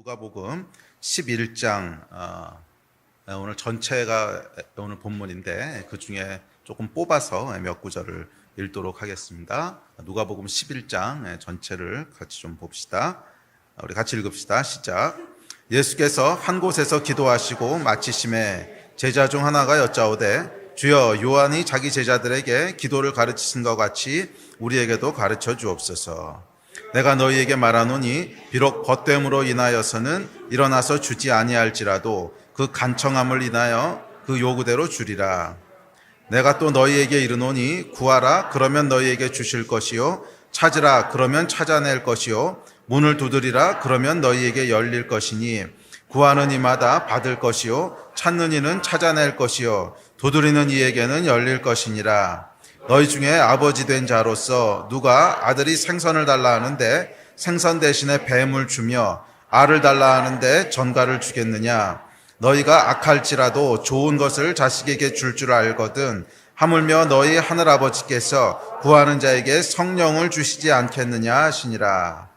누가복음 11장 오늘 전체가 오늘 본문인데 그 중에 조금 뽑아서 몇 구절을 읽도록 하겠습니다. 누가복음 11장 전체를 같이 좀 봅시다. 우리 같이 읽읍시다. 시작. 예수께서 한 곳에서 기도하시고 마치심에 제자 중 하나가 여짜오되 주여, 요한이 자기 제자들에게 기도를 가르치신 것 같이 우리에게도 가르쳐 주옵소서. 내가 너희에게 말하노니 비록 벗됨으로 인하여서는 일어나서 주지 아니할지라도 그 간청함을 인하여 그 요구대로 주리라. 내가 또 너희에게 이르노니 구하라, 그러면 너희에게 주실 것이요, 찾으라, 그러면 찾아낼 것이요, 문을 두드리라, 그러면 너희에게 열릴 것이니 구하는 이마다 받을 것이요, 찾는 이는 찾아낼 것이요, 두드리는 이에게는 열릴 것이니라. 너희 중에 아버지 된 자로서 누가 아들이 생선을 달라 하는데 생선 대신에 뱀을 주며 알을 달라 하는데 전갈을 주겠느냐? 너희가 악할지라도 좋은 것을 자식에게 줄 알거든 하물며 너희 하늘아버지께서 구하는 자에게 성령을 주시지 않겠느냐 하시니라.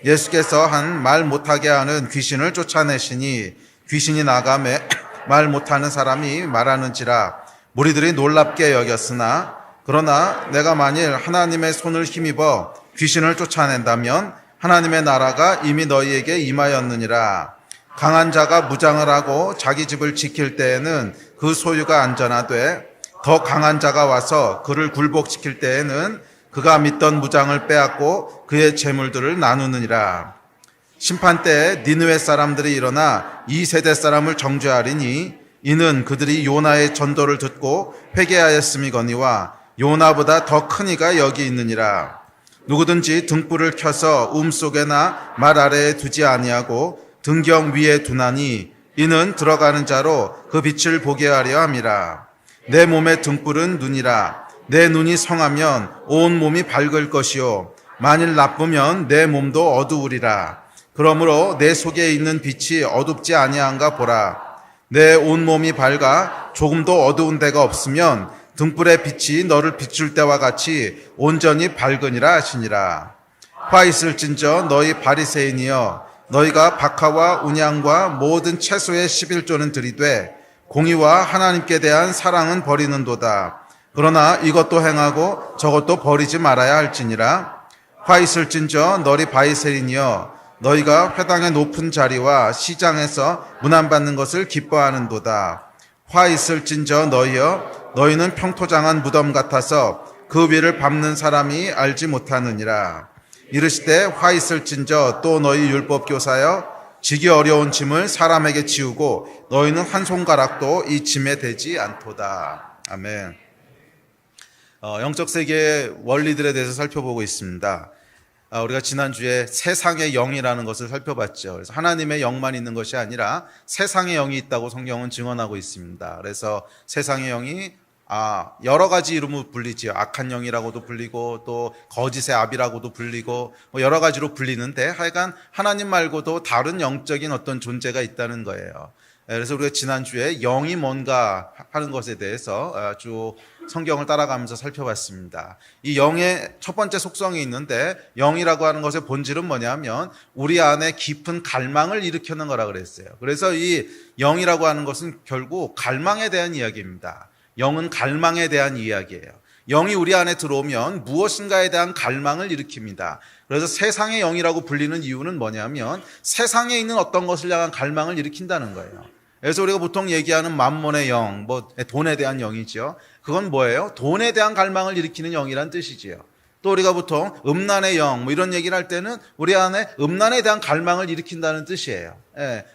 예수께서 한 말 못하게 하는 귀신을 쫓아내시니 귀신이 나가매 말 못하는 사람이 말하는지라. 무리들이 놀랍게 여겼으나 그러나 내가 만일 하나님의 손을 힘입어 귀신을 쫓아낸다면 하나님의 나라가 이미 너희에게 임하였느니라. 강한 자가 무장을 하고 자기 집을 지킬 때에는 그 소유가 안전하되 더 강한 자가 와서 그를 굴복시킬 때에는 그가 믿던 무장을 빼앗고 그의 재물들을 나누느니라. 심판 때에 니느웨 사람들이 일어나 이 세대 사람을 정죄하리니 이는 그들이 요나의 전도를 듣고 회개하였음이거니와 요나보다 더 큰 이가 여기 있느니라. 누구든지 등불을 켜서 속에나 말 아래에 두지 아니하고 등경 위에 두나니 이는 들어가는 자로 그 빛을 보게 하려 함이라. 내 몸의 등불은 눈이라. 내 눈이 성하면 온 몸이 밝을 것이요, 만일 나쁘면 내 몸도 어두우리라. 그러므로 내 속에 있는 빛이 어둡지 아니한가 보라. 내 온 몸이 밝아 조금도 어두운 데가 없으면 등불의 빛이 너를 비출 때와 같이 온전히 밝으니라 하시니라. 화 있을진저 너희 바리새인이여, 너희가 박하와 운양과 모든 채소의 11조는 들이되 공의와 하나님께 대한 사랑은 버리는도다. 그러나 이것도 행하고 저것도 버리지 말아야 할지니라. 화 있을진저 너희 바리새인이여, 너희가 회당의 높은 자리와 시장에서 문안받는 것을 기뻐하는도다. 화 있을진저 너희여, 너희는 평토장한 무덤 같아서 그 위를 밟는 사람이 알지 못하느니라. 이르시되 화 있을진저 또 너희 율법교사여, 지기 어려운 짐을 사람에게 지우고 너희는 한 손가락도 이 짐에 대지 않도다. 아멘. 영적 세계의 원리들에 대해서 살펴보고 있습니다. 우리가 지난주에 세상의 영이라는 것을 살펴봤죠. 그래서 하나님의 영만 있는 것이 아니라 세상의 영이 있다고 성경은 증언하고 있습니다. 그래서 세상의 영이 여러 가지 이름으로 불리지요. 악한 영이라고도 불리고 또 거짓의 압이라고도 불리고 여러 가지로 불리는데 하여간 하나님 말고도 다른 영적인 어떤 존재가 있다는 거예요. 그래서 우리가 지난주에 영이 뭔가 하는 것에 대해서 아주 성경을 따라가면서 살펴봤습니다. 이 영의 첫 번째 속성이 있는데, 영이라고 하는 것의 본질은 뭐냐면 우리 안에 깊은 갈망을 일으키는 거라 그랬어요. 그래서 이 영이라고 하는 것은 결국 갈망에 대한 이야기입니다. 영은 갈망에 대한 이야기예요. 영이 우리 안에 들어오면 무엇인가에 대한 갈망을 일으킵니다. 그래서 세상의 영이라고 불리는 이유는 뭐냐면 세상에 있는 어떤 것을 향한 갈망을 일으킨다는 거예요. 그래서 우리가 보통 얘기하는 만몬의 영, 돈에 대한 영이죠. 그건 뭐예요? 돈에 대한 갈망을 일으키는 영이란 뜻이지요. 또 우리가 보통 음란의 영, 이런 얘기를 할 때는 우리 안에 음란에 대한 갈망을 일으킨다는 뜻이에요.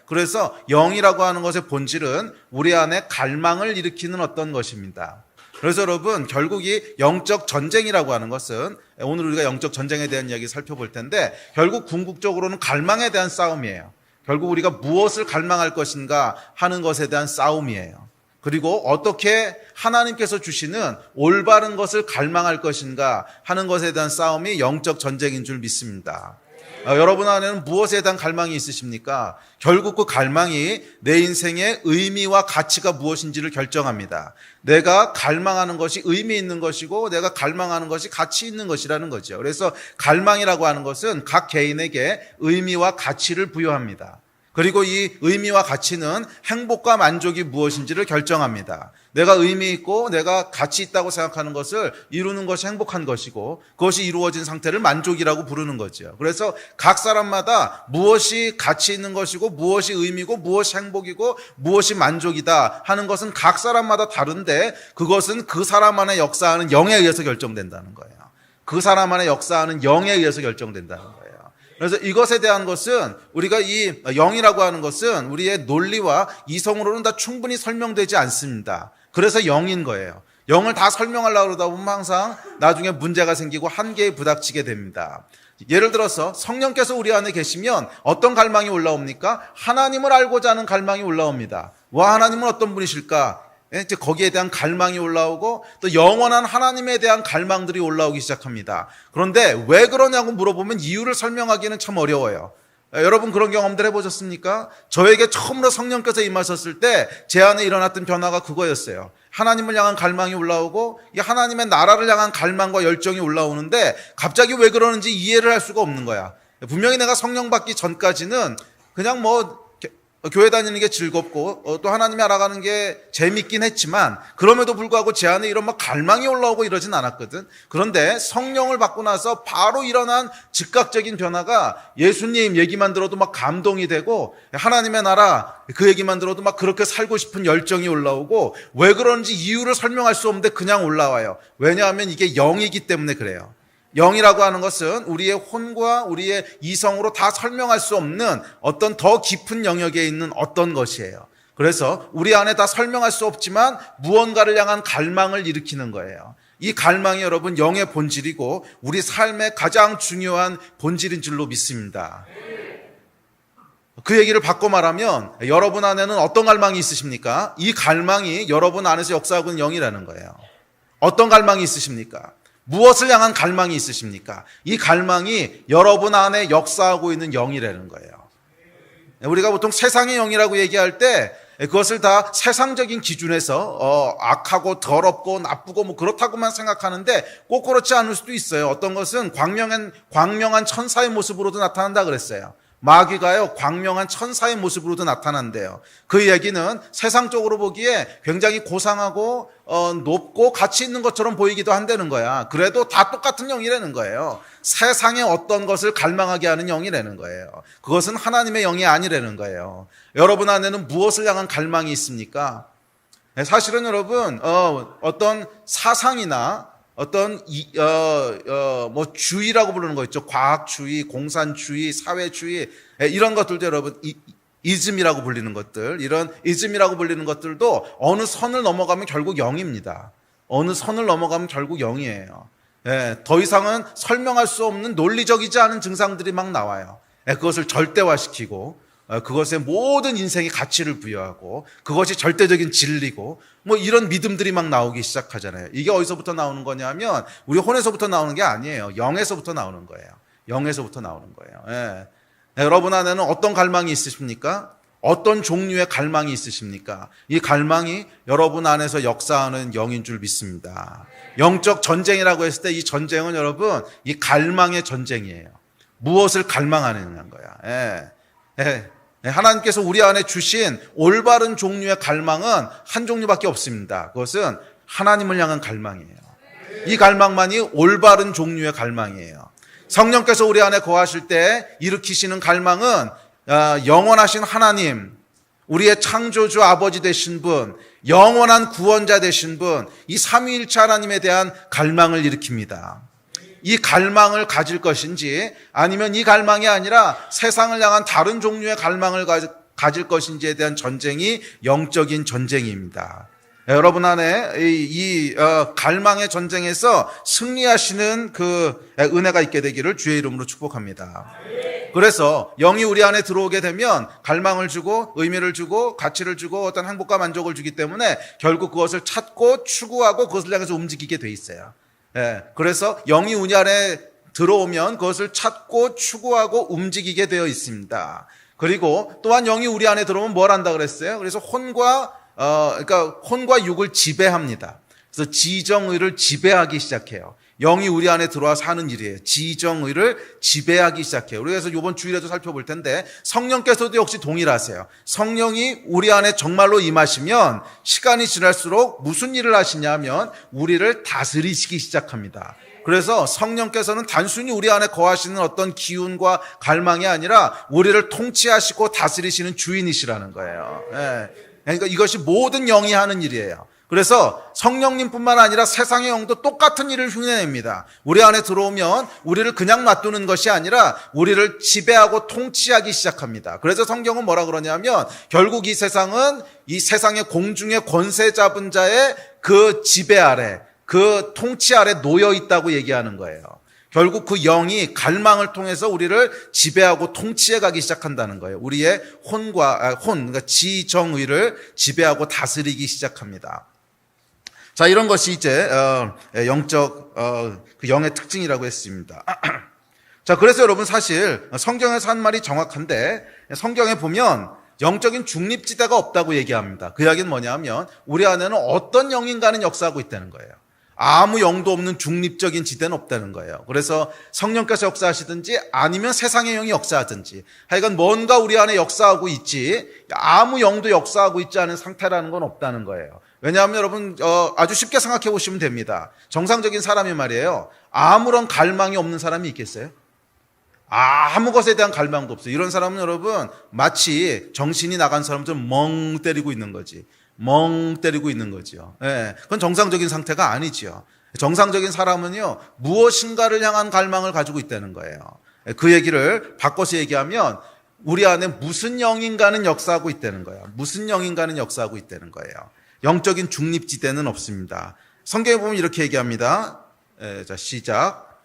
그래서 영이라고 하는 것의 본질은 우리 안에 갈망을 일으키는 어떤 것입니다. 그래서 여러분, 결국 이 영적 전쟁이라고 하는 것은, 오늘 우리가 영적 전쟁에 대한 이야기 살펴볼 텐데, 결국 궁극적으로는 갈망에 대한 싸움이에요. 결국 우리가 무엇을 갈망할 것인가 하는 것에 대한 싸움이에요. 그리고 어떻게 하나님께서 주시는 올바른 것을 갈망할 것인가 하는 것에 대한 싸움이 영적 전쟁인 줄 믿습니다. 여러분 안에는 무엇에 대한 갈망이 있으십니까? 결국 그 갈망이 내 인생의 의미와 가치가 무엇인지를 결정합니다. 내가 갈망하는 것이 의미 있는 것이고 내가 갈망하는 것이 가치 있는 것이라는 거죠. 그래서 갈망이라고 하는 것은 각 개인에게 의미와 가치를 부여합니다. 그리고 이 의미와 가치는 행복과 만족이 무엇인지를 결정합니다. 내가 의미 있고 내가 가치 있다고 생각하는 것을 이루는 것이 행복한 것이고 그것이 이루어진 상태를 만족이라고 부르는 거죠. 그래서 각 사람마다 무엇이 가치 있는 것이고 무엇이 의미고 무엇이 행복이고 무엇이 만족이다 하는 것은 각 사람마다 다른데 그것은 그 사람 안에 역사하는 영에 의해서 결정된다는 거예요. 그 사람 안에 역사하는 영에 의해서 결정된다는 거예요. 그래서 이것에 대한 것은 우리가 이 영이라고 하는 것은 우리의 논리와 이성으로는 다 충분히 설명되지 않습니다. 그래서 영인 거예요. 영을 다 설명하려고 그러다 보면 항상 나중에 문제가 생기고 한계에 부닥치게 됩니다. 예를 들어서 성령께서 우리 안에 계시면 어떤 갈망이 올라옵니까? 하나님을 알고자 하는 갈망이 올라옵니다. 와, 하나님은 어떤 분이실까? 이제 거기에 대한 갈망이 올라오고 또 영원한 하나님에 대한 갈망들이 올라오기 시작합니다. 그런데 왜 그러냐고 물어보면 이유를 설명하기는 참 어려워요. 여러분 그런 경험들 해보셨습니까? 저에게 처음으로 성령께서 임하셨을 때 제 안에 일어났던 변화가 그거였어요. 하나님을 향한 갈망이 올라오고 이 하나님의 나라를 향한 갈망과 열정이 올라오는데 갑자기 왜 그러는지 이해를 할 수가 없는 거야. 분명히 내가 성령 받기 전까지는 그냥 교회 다니는 게 즐겁고 또 하나님 알아가는 게 재밌긴 했지만 그럼에도 불구하고 제 안에 이런 갈망이 올라오고 이러진 않았거든. 그런데 성령을 받고 나서 바로 일어난 즉각적인 변화가 예수님 얘기만 들어도 감동이 되고 하나님의 나라 그 얘기만 들어도 그렇게 살고 싶은 열정이 올라오고 왜 그런지 이유를 설명할 수 없는데 그냥 올라와요. 왜냐하면 이게 영이기 때문에 그래요. 영이라고 하는 것은 우리의 혼과 우리의 이성으로 다 설명할 수 없는 어떤 더 깊은 영역에 있는 어떤 것이에요. 그래서 우리 안에 다 설명할 수 없지만 무언가를 향한 갈망을 일으키는 거예요. 이 갈망이 여러분 영의 본질이고 우리 삶의 가장 중요한 본질인 줄로 믿습니다. 그 얘기를 바꿔 말하면 여러분 안에는 어떤 갈망이 있으십니까? 이 갈망이 여러분 안에서 역사하고 있는 영이라는 거예요. 어떤 갈망이 있으십니까? 무엇을 향한 갈망이 있으십니까? 이 갈망이 여러분 안에 역사하고 있는 영이라는 거예요. 우리가 보통 세상의 영이라고 얘기할 때 그것을 다 세상적인 기준에서 악하고 더럽고 나쁘고 그렇다고만 생각하는데 꼭 그렇지 않을 수도 있어요. 어떤 것은 광명한 천사의 모습으로도 나타난다 그랬어요. 마귀가요 광명한 천사의 모습으로도 나타난대요. 그 얘기는 세상적으로 보기에 굉장히 고상하고 높고 가치 있는 것처럼 보이기도 한다는 거야. 그래도 다 똑같은 영이라는 거예요. 세상의 어떤 것을 갈망하게 하는 영이라는 거예요. 그것은 하나님의 영이 아니라는 거예요. 여러분 안에는 무엇을 향한 갈망이 있습니까? 사실은 여러분 어떤 사상이나 어떤 주의라고 부르는 거 있죠. 과학주의, 공산주의, 사회주의 이런 것들도 여러분 이즘이라고 불리는 것들, 이런 이즘이라고 불리는 것들도 어느 선을 넘어가면 결국 영입니다. 어느 선을 넘어가면 결국 영이에요. 더 이상은 설명할 수 없는 논리적이지 않은 증상들이 나와요. 그것을 절대화시키고 그것에 모든 인생의 가치를 부여하고 그것이 절대적인 진리고 이런 믿음들이 나오기 시작하잖아요. 이게 어디서부터 나오는 거냐면 우리 혼에서부터 나오는 게 아니에요. 영에서부터 나오는 거예요. 영에서부터 나오는 거예요. 여러분 안에는 어떤 갈망이 있으십니까? 어떤 종류의 갈망이 있으십니까? 이 갈망이 여러분 안에서 역사하는 영인 줄 믿습니다. 영적 전쟁이라고 했을 때 이 전쟁은 여러분 이 갈망의 전쟁이에요. 무엇을 갈망하느냐는 거야. 하나님께서 우리 안에 주신 올바른 종류의 갈망은 한 종류밖에 없습니다. 그것은 하나님을 향한 갈망이에요. 이 갈망만이 올바른 종류의 갈망이에요. 성령께서 우리 안에 거하실 때 일으키시는 갈망은 영원하신 하나님, 우리의 창조주 아버지 되신 분, 영원한 구원자 되신 분, 이 삼위일체 하나님에 대한 갈망을 일으킵니다. 이 갈망을 가질 것인지 아니면 이 갈망이 아니라 세상을 향한 다른 종류의 갈망을 가질 것인지에 대한 전쟁이 영적인 전쟁입니다. 여러분 안에 이 갈망의 전쟁에서 승리하시는 그 은혜가 있게 되기를 주의 이름으로 축복합니다. 그래서 영이 우리 안에 들어오게 되면 갈망을 주고 의미를 주고 가치를 주고 어떤 행복과 만족을 주기 때문에 결국 그것을 찾고 추구하고 그것을 향해서 움직이게 돼 있어요. 그래서 영이 우리 안에 들어오면 그것을 찾고 추구하고 움직이게 되어 있습니다. 그리고 또한 영이 우리 안에 들어오면 뭘 한다 그랬어요? 그래서 혼과 육을 지배합니다. 그래서 지정의를 지배하기 시작해요. 영이 우리 안에 들어와서 하는 일이에요. 지정의를 지배하기 시작해요. 그래서 이번 주일에도 살펴볼 텐데 성령께서도 역시 동일하세요. 성령이 우리 안에 정말로 임하시면 시간이 지날수록 무슨 일을 하시냐면 우리를 다스리시기 시작합니다. 그래서 성령께서는 단순히 우리 안에 거하시는 어떤 기운과 갈망이 아니라 우리를 통치하시고 다스리시는 주인이시라는 거예요. 그러니까 이것이 모든 영이 하는 일이에요. 그래서 성령님뿐만 아니라 세상의 영도 똑같은 일을 흉내냅니다. 우리 안에 들어오면 우리를 그냥 놔두는 것이 아니라 우리를 지배하고 통치하기 시작합니다. 그래서 성경은 뭐라 그러냐면 결국 이 세상은 이 세상의 공중의 권세 잡은 자의 그 지배 아래, 그 통치 아래 놓여 있다고 얘기하는 거예요. 결국 그 영이 갈망을 통해서 우리를 지배하고 통치해 가기 시작한다는 거예요. 우리의 그러니까 지정의를 지배하고 다스리기 시작합니다. 자, 이런 것이 이제 영적 그 영의 특징이라고 했습니다. 자, 그래서 여러분 사실 성경에서 한 말이 정확한데 성경에 보면 영적인 중립지대가 없다고 얘기합니다. 그 이야기는 뭐냐면 우리 안에는 어떤 영인가는 역사하고 있다는 거예요. 아무 영도 없는 중립적인 지대는 없다는 거예요. 그래서 성령께서 역사하시든지 아니면 세상의 영이 역사하든지 하여간 뭔가 우리 안에 역사하고 있지 아무 영도 역사하고 있지 않은 상태라는 건 없다는 거예요. 왜냐하면 여러분 아주 쉽게 생각해 보시면 됩니다. 정상적인 사람이 말이에요. 아무런 갈망이 없는 사람이 있겠어요? 아무 것에 대한 갈망도 없어요. 이런 사람은 여러분 마치 정신이 나간 사람처럼 멍 때리고 있는 거지. 멍 때리고 있는 거죠. 그건 정상적인 상태가 아니죠. 정상적인 사람은요, 무엇인가를 향한 갈망을 가지고 있다는 거예요. 그 얘기를 바꿔서 얘기하면 우리 안에 무슨 영인가는 역사하고 있다는 거예요. 무슨 영인가는 역사하고 있다는 거예요. 영적인 중립지대는 없습니다. 성경에 보면 이렇게 얘기합니다. 자, 시작.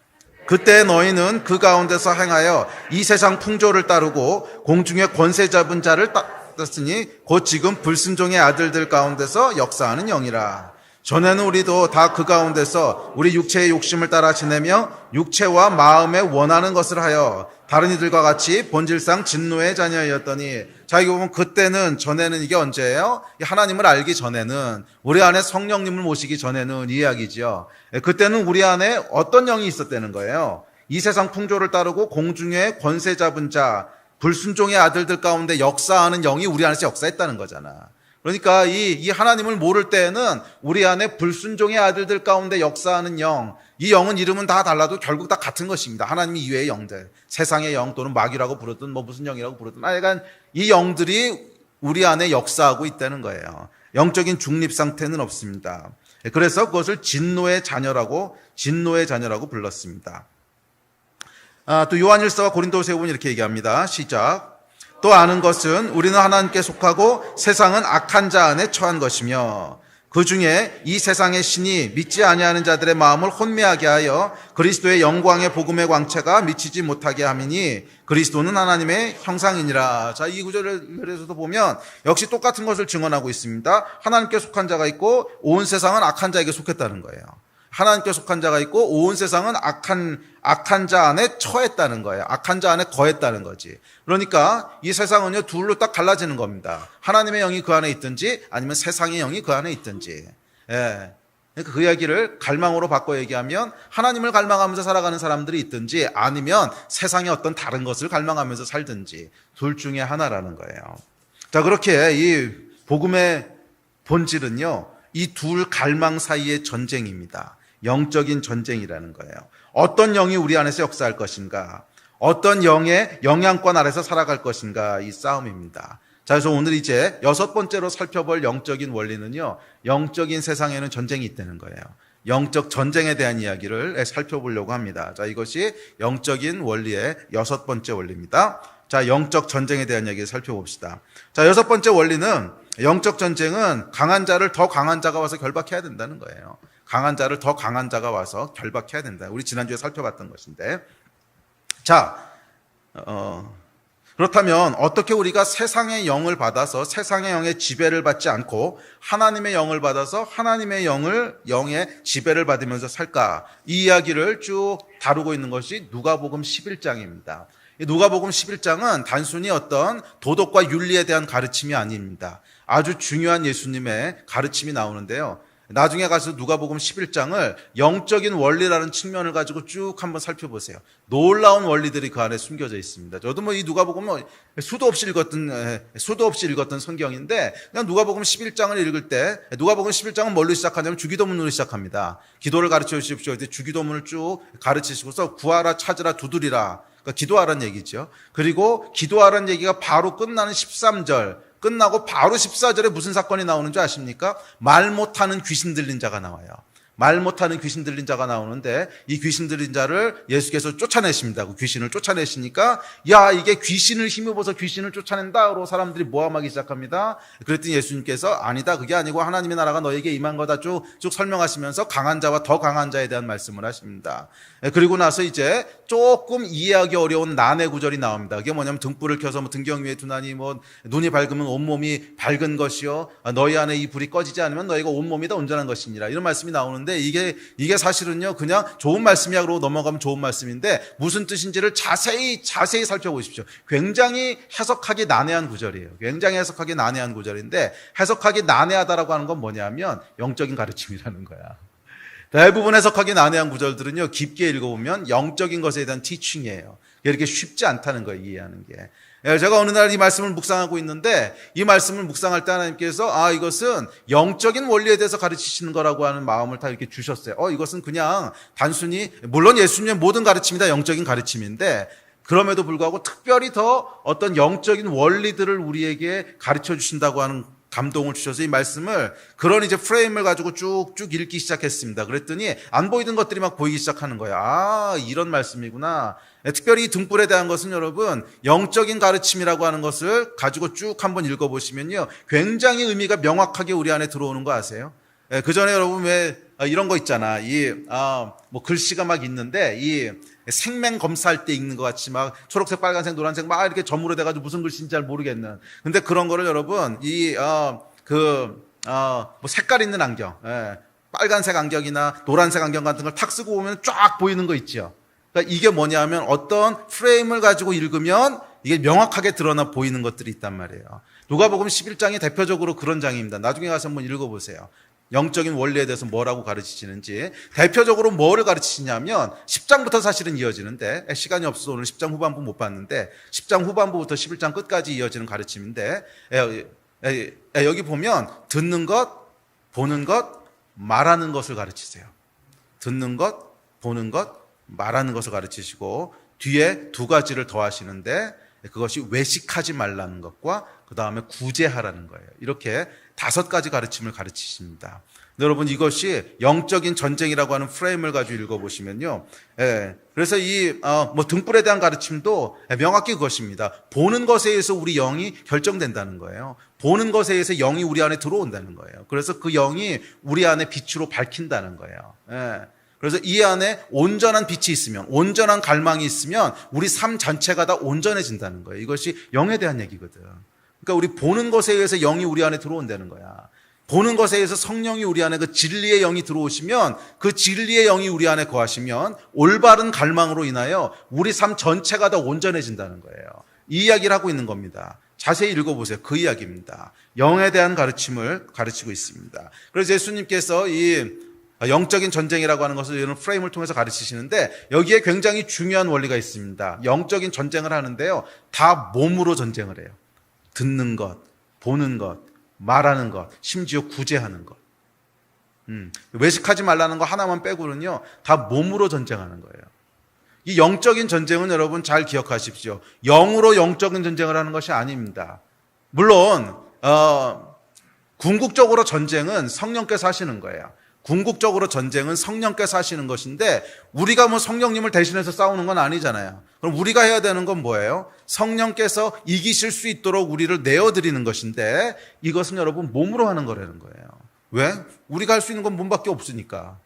그때 너희는 그 가운데서 행하여 이 세상 풍조를 따르고 공중의 권세 잡은 자를 따랐으니 곧 지금 불순종의 아들들 가운데서 역사하는 영이라. 전에는 우리도 다 그 가운데서 우리 육체의 욕심을 따라 지내며 육체와 마음에 원하는 것을 하여 다른 이들과 같이 본질상 진노의 자녀였더니. 자, 이거 보면 그때는, 전에는 이게 언제예요? 하나님을 알기 전에는, 우리 안에 성령님을 모시기 전에는 이 이야기죠. 그때는 우리 안에 어떤 영이 있었다는 거예요? 이 세상 풍조를 따르고 공중의 권세 잡은 자, 불순종의 아들들 가운데 역사하는 영이 우리 안에서 역사했다는 거잖아. 그러니까 이 하나님을 모를 때에는 우리 안에 불순종의 아들들 가운데 역사하는 영, 이 영은 이름은 다 달라도 결국 다 같은 것입니다. 하나님 이외의 영들, 세상의 영 또는 마귀라고 부르든 뭐 무슨 영이라고 부르든 하여간 이 영들이 우리 안에 역사하고 있다는 거예요. 영적인 중립 상태는 없습니다. 그래서 그것을 진노의 자녀라고 불렀습니다. 또 요한일서와 고린도서에 보면 이렇게 얘기합니다. 시작. 또 아는 것은 우리는 하나님께 속하고 세상은 악한 자 안에 처한 것이며 그 중에 이 세상의 신이 믿지 아니하는 자들의 마음을 혼미하게 하여 그리스도의 영광의 복음의 광채가 미치지 못하게 함이니 그리스도는 하나님의 형상이니라. 자, 이 구절에서도 보면 역시 똑같은 것을 증언하고 있습니다. 하나님께 속한 자가 있고 온 세상은 악한 자에게 속했다는 거예요. 하나님께 속한 자가 있고 온 세상은 악한 자 안에 처했다는 거예요. 악한 자 안에 거했다는 거지. 그러니까 이 세상은요 둘로 딱 갈라지는 겁니다. 하나님의 영이 그 안에 있든지 아니면 세상의 영이 그 안에 있든지. 그러니까 그 이야기를 갈망으로 바꿔 얘기하면 하나님을 갈망하면서 살아가는 사람들이 있든지 아니면 세상의 어떤 다른 것을 갈망하면서 살든지 둘 중에 하나라는 거예요. 자, 그렇게 이 복음의 본질은요 이 둘 갈망 사이의 전쟁입니다. 영적인 전쟁이라는 거예요. 어떤 영이 우리 안에서 역사할 것인가, 어떤 영의 영향권 아래서 살아갈 것인가, 이 싸움입니다. 자, 그래서 오늘 이제 6번째로 살펴볼 영적인 원리는요, 영적인 세상에는 전쟁이 있다는 거예요. 영적 전쟁에 대한 이야기를 살펴보려고 합니다. 자, 이것이 영적인 원리의 6번째 원리입니다. 자, 영적 전쟁에 대한 이야기를 살펴봅시다. 자, 6번째 원리는 영적 전쟁은 강한 자를 더 강한 자가 와서 결박해야 된다는 거예요. 강한 자를 더 강한 자가 와서 결박해야 된다. 우리 지난주에 살펴봤던 것인데. 자, 그렇다면 어떻게 우리가 세상의 영을 받아서 세상의 영의 지배를 받지 않고 하나님의 영을 받아서 하나님의 영의 지배를 받으면서 살까? 이 이야기를 쭉 다루고 있는 것이 누가복음 11장입니다. 누가복음 11장은 단순히 어떤 도덕과 윤리에 대한 가르침이 아닙니다. 아주 중요한 예수님의 가르침이 나오는데요. 나중에 가서 누가복음 11장을 영적인 원리라는 측면을 가지고 쭉 한번 살펴보세요. 놀라운 원리들이 그 안에 숨겨져 있습니다. 저도 뭐 이 누가복음은 수도 없이 읽었던 성경인데, 그냥 누가복음 11장을 읽을 때, 누가복음 11장은 뭘로 시작하냐면 주기도문으로 시작합니다. 기도를 가르쳐 주십시오. 그때 주기도문을 쭉 가르치시고서 구하라, 찾으라, 두드리라. 그러니까 기도하라는 얘기죠. 그리고 기도하라는 얘기가 바로 끝나는 13절, 끝나고 바로 14절에 무슨 사건이 나오는 줄 아십니까? 말 못하는 귀신 들린 자가 나와요. 말 못하는 귀신 들린 자가 나오는데, 이 귀신 들린 자를 예수께서 쫓아내십니다. 그 귀신을 쫓아내시니까, 야, 이게 귀신을 힘입어서 귀신을 쫓아낸다로 사람들이 모함하기 시작합니다. 그랬더니 예수님께서 아니다, 그게 아니고 하나님의 나라가 너에게 임한 거다 쭉 설명하시면서 강한 자와 더 강한 자에 대한 말씀을 하십니다. 그리고 나서 이제 조금 이해하기 어려운 난해 구절이 나옵니다. 그게 뭐냐면 등불을 켜서 등경 위에 두나니 눈이 밝으면 온몸이 밝은 것이요, 너희 안에 이 불이 꺼지지 않으면 너희가 온몸이 다 온전한 것이니라. 이런 말씀이 나오는데, 이게 사실은요, 그냥 좋은 말씀이야 그러고 넘어가면 좋은 말씀인데, 무슨 뜻인지를 자세히 살펴보십시오. 굉장히 해석하기 난해한 구절이에요. 굉장히 해석하기 난해한 구절인데, 해석하기 난해하다라고 하는 건 뭐냐면 영적인 가르침이라는 거야. 대부분 해석하기 난해한 구절들은요, 깊게 읽어보면 영적인 것에 대한 티칭이에요. 이렇게 쉽지 않다는 거예요, 이해하는 게. 제가 어느 날 이 말씀을 묵상하고 있는데, 이 말씀을 묵상할 때 하나님께서 이것은 영적인 원리에 대해서 가르치시는 거라고 하는 마음을 다 이렇게 주셨어요. 이것은 그냥 단순히, 물론 예수님의 모든 가르침이 다 영적인 가르침인데, 그럼에도 불구하고 특별히 더 어떤 영적인 원리들을 우리에게 가르쳐 주신다고 하는 감동을 주셔서 이 말씀을 그런 이제 프레임을 가지고 쭉쭉 읽기 시작했습니다. 그랬더니 안 보이던 것들이 막 보이기 시작하는 거예요. 이런 말씀이구나. 특별히 이 등불에 대한 것은 여러분, 영적인 가르침이라고 하는 것을 가지고 쭉 한번 읽어보시면요, 굉장히 의미가 명확하게 우리 안에 들어오는 거 아세요? 그 전에 여러분 왜 이런 거 있잖아. 글씨가 막 있는데, 이 생맹 검사할 때 읽는 것 같이 막 초록색, 빨간색, 노란색 막 이렇게 점으로 돼가지고 무슨 글씨인지 잘 모르겠는. 근데 그런 거를 여러분, 색깔 있는 안경, 빨간색 안경이나 노란색 안경 같은 걸 탁 쓰고 오면 쫙 보이는 거 있죠. 그러니까 이게 뭐냐면 어떤 프레임을 가지고 읽으면 이게 명확하게 드러나 보이는 것들이 있단 말이에요. 누가복음 11장이 대표적으로 그런 장입니다. 나중에 가서 한번 읽어보세요. 영적인 원리에 대해서 뭐라고 가르치시는지. 대표적으로 뭐를 가르치시냐면 10장부터 사실은 이어지는데, 시간이 없어서 오늘 10장 후반부 못 봤는데 10장 후반부부터 11장 끝까지 이어지는 가르침인데, 여기 보면 듣는 것, 보는 것, 말하는 것을 가르치세요. 듣는 것, 보는 것, 말하는 것을 가르치시고, 뒤에 두 가지를 더하시는데, 그것이 외식하지 말라는 것과 그 다음에 구제하라는 거예요. 이렇게 5가지 가르침을 가르치십니다. 여러분, 이것이 영적인 전쟁이라고 하는 프레임을 가지고 읽어보시면요, 그래서 등불에 대한 가르침도 명확히 그것입니다. 보는 것에 의해서 우리 영이 결정된다는 거예요. 보는 것에 의해서 영이 우리 안에 들어온다는 거예요. 그래서 그 영이 우리 안에 빛으로 밝힌다는 거예요. 그래서 이 안에 온전한 빛이 있으면, 온전한 갈망이 있으면 우리 삶 전체가 다 온전해진다는 거예요. 이것이 영에 대한 얘기거든. 그러니까 우리 보는 것에 의해서 영이 우리 안에 들어온다는 거야. 보는 것에 의해서 성령이 우리 안에 그 진리의 영이 들어오시면, 그 진리의 영이 우리 안에 거하시면 올바른 갈망으로 인하여 우리 삶 전체가 다 온전해진다는 거예요. 이 이야기를 하고 있는 겁니다. 자세히 읽어보세요. 그 이야기입니다. 영에 대한 가르침을 가르치고 있습니다. 그래서 예수님께서 이 영적인 전쟁이라고 하는 것을 이런 프레임을 통해서 가르치시는데, 여기에 굉장히 중요한 원리가 있습니다. 영적인 전쟁을 하는데요, 다 몸으로 전쟁을 해요. 듣는 것, 보는 것, 말하는 것, 심지어 구제하는 것. 외식하지 말라는 거 하나만 빼고는요, 다 몸으로 전쟁하는 거예요. 이 영적인 전쟁은 여러분 잘 기억하십시오. 영으로 영적인 전쟁을 하는 것이 아닙니다. 물론 궁극적으로 전쟁은 성령께서 하시는 거예요. 궁극적으로 전쟁은 성령께서 하시는 것인데, 우리가 성령님을 대신해서 싸우는 건 아니잖아요. 그럼 우리가 해야 되는 건 뭐예요? 성령께서 이기실 수 있도록 우리를 내어드리는 것인데, 이것은 여러분 몸으로 하는 거라는 거예요. 왜? 우리가 할 수 있는 건 몸밖에 없으니까.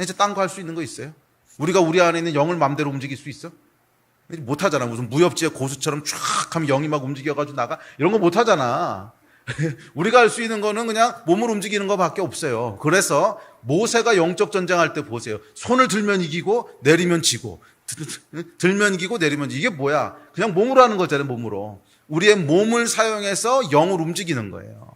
이제 딴 거 할 수 있는 거 있어요? 우리가 우리 안에 있는 영을 마음대로 움직일 수 있어? 못 하잖아. 무슨 무협지의 고수처럼 쫙 하면 영이 막 움직여가지고 나가? 이런 거 못 하잖아. 우리가 할 수 있는 거는 그냥 몸을 움직이는 것밖에 없어요. 그래서 모세가 영적 전쟁할 때 보세요. 손을 들면 이기고 내리면 지고, 들면 이기고 내리면 지고. 이게 뭐야? 그냥 몸으로 하는 거잖아요. 몸으로. 우리의 몸을 사용해서 영을 움직이는 거예요.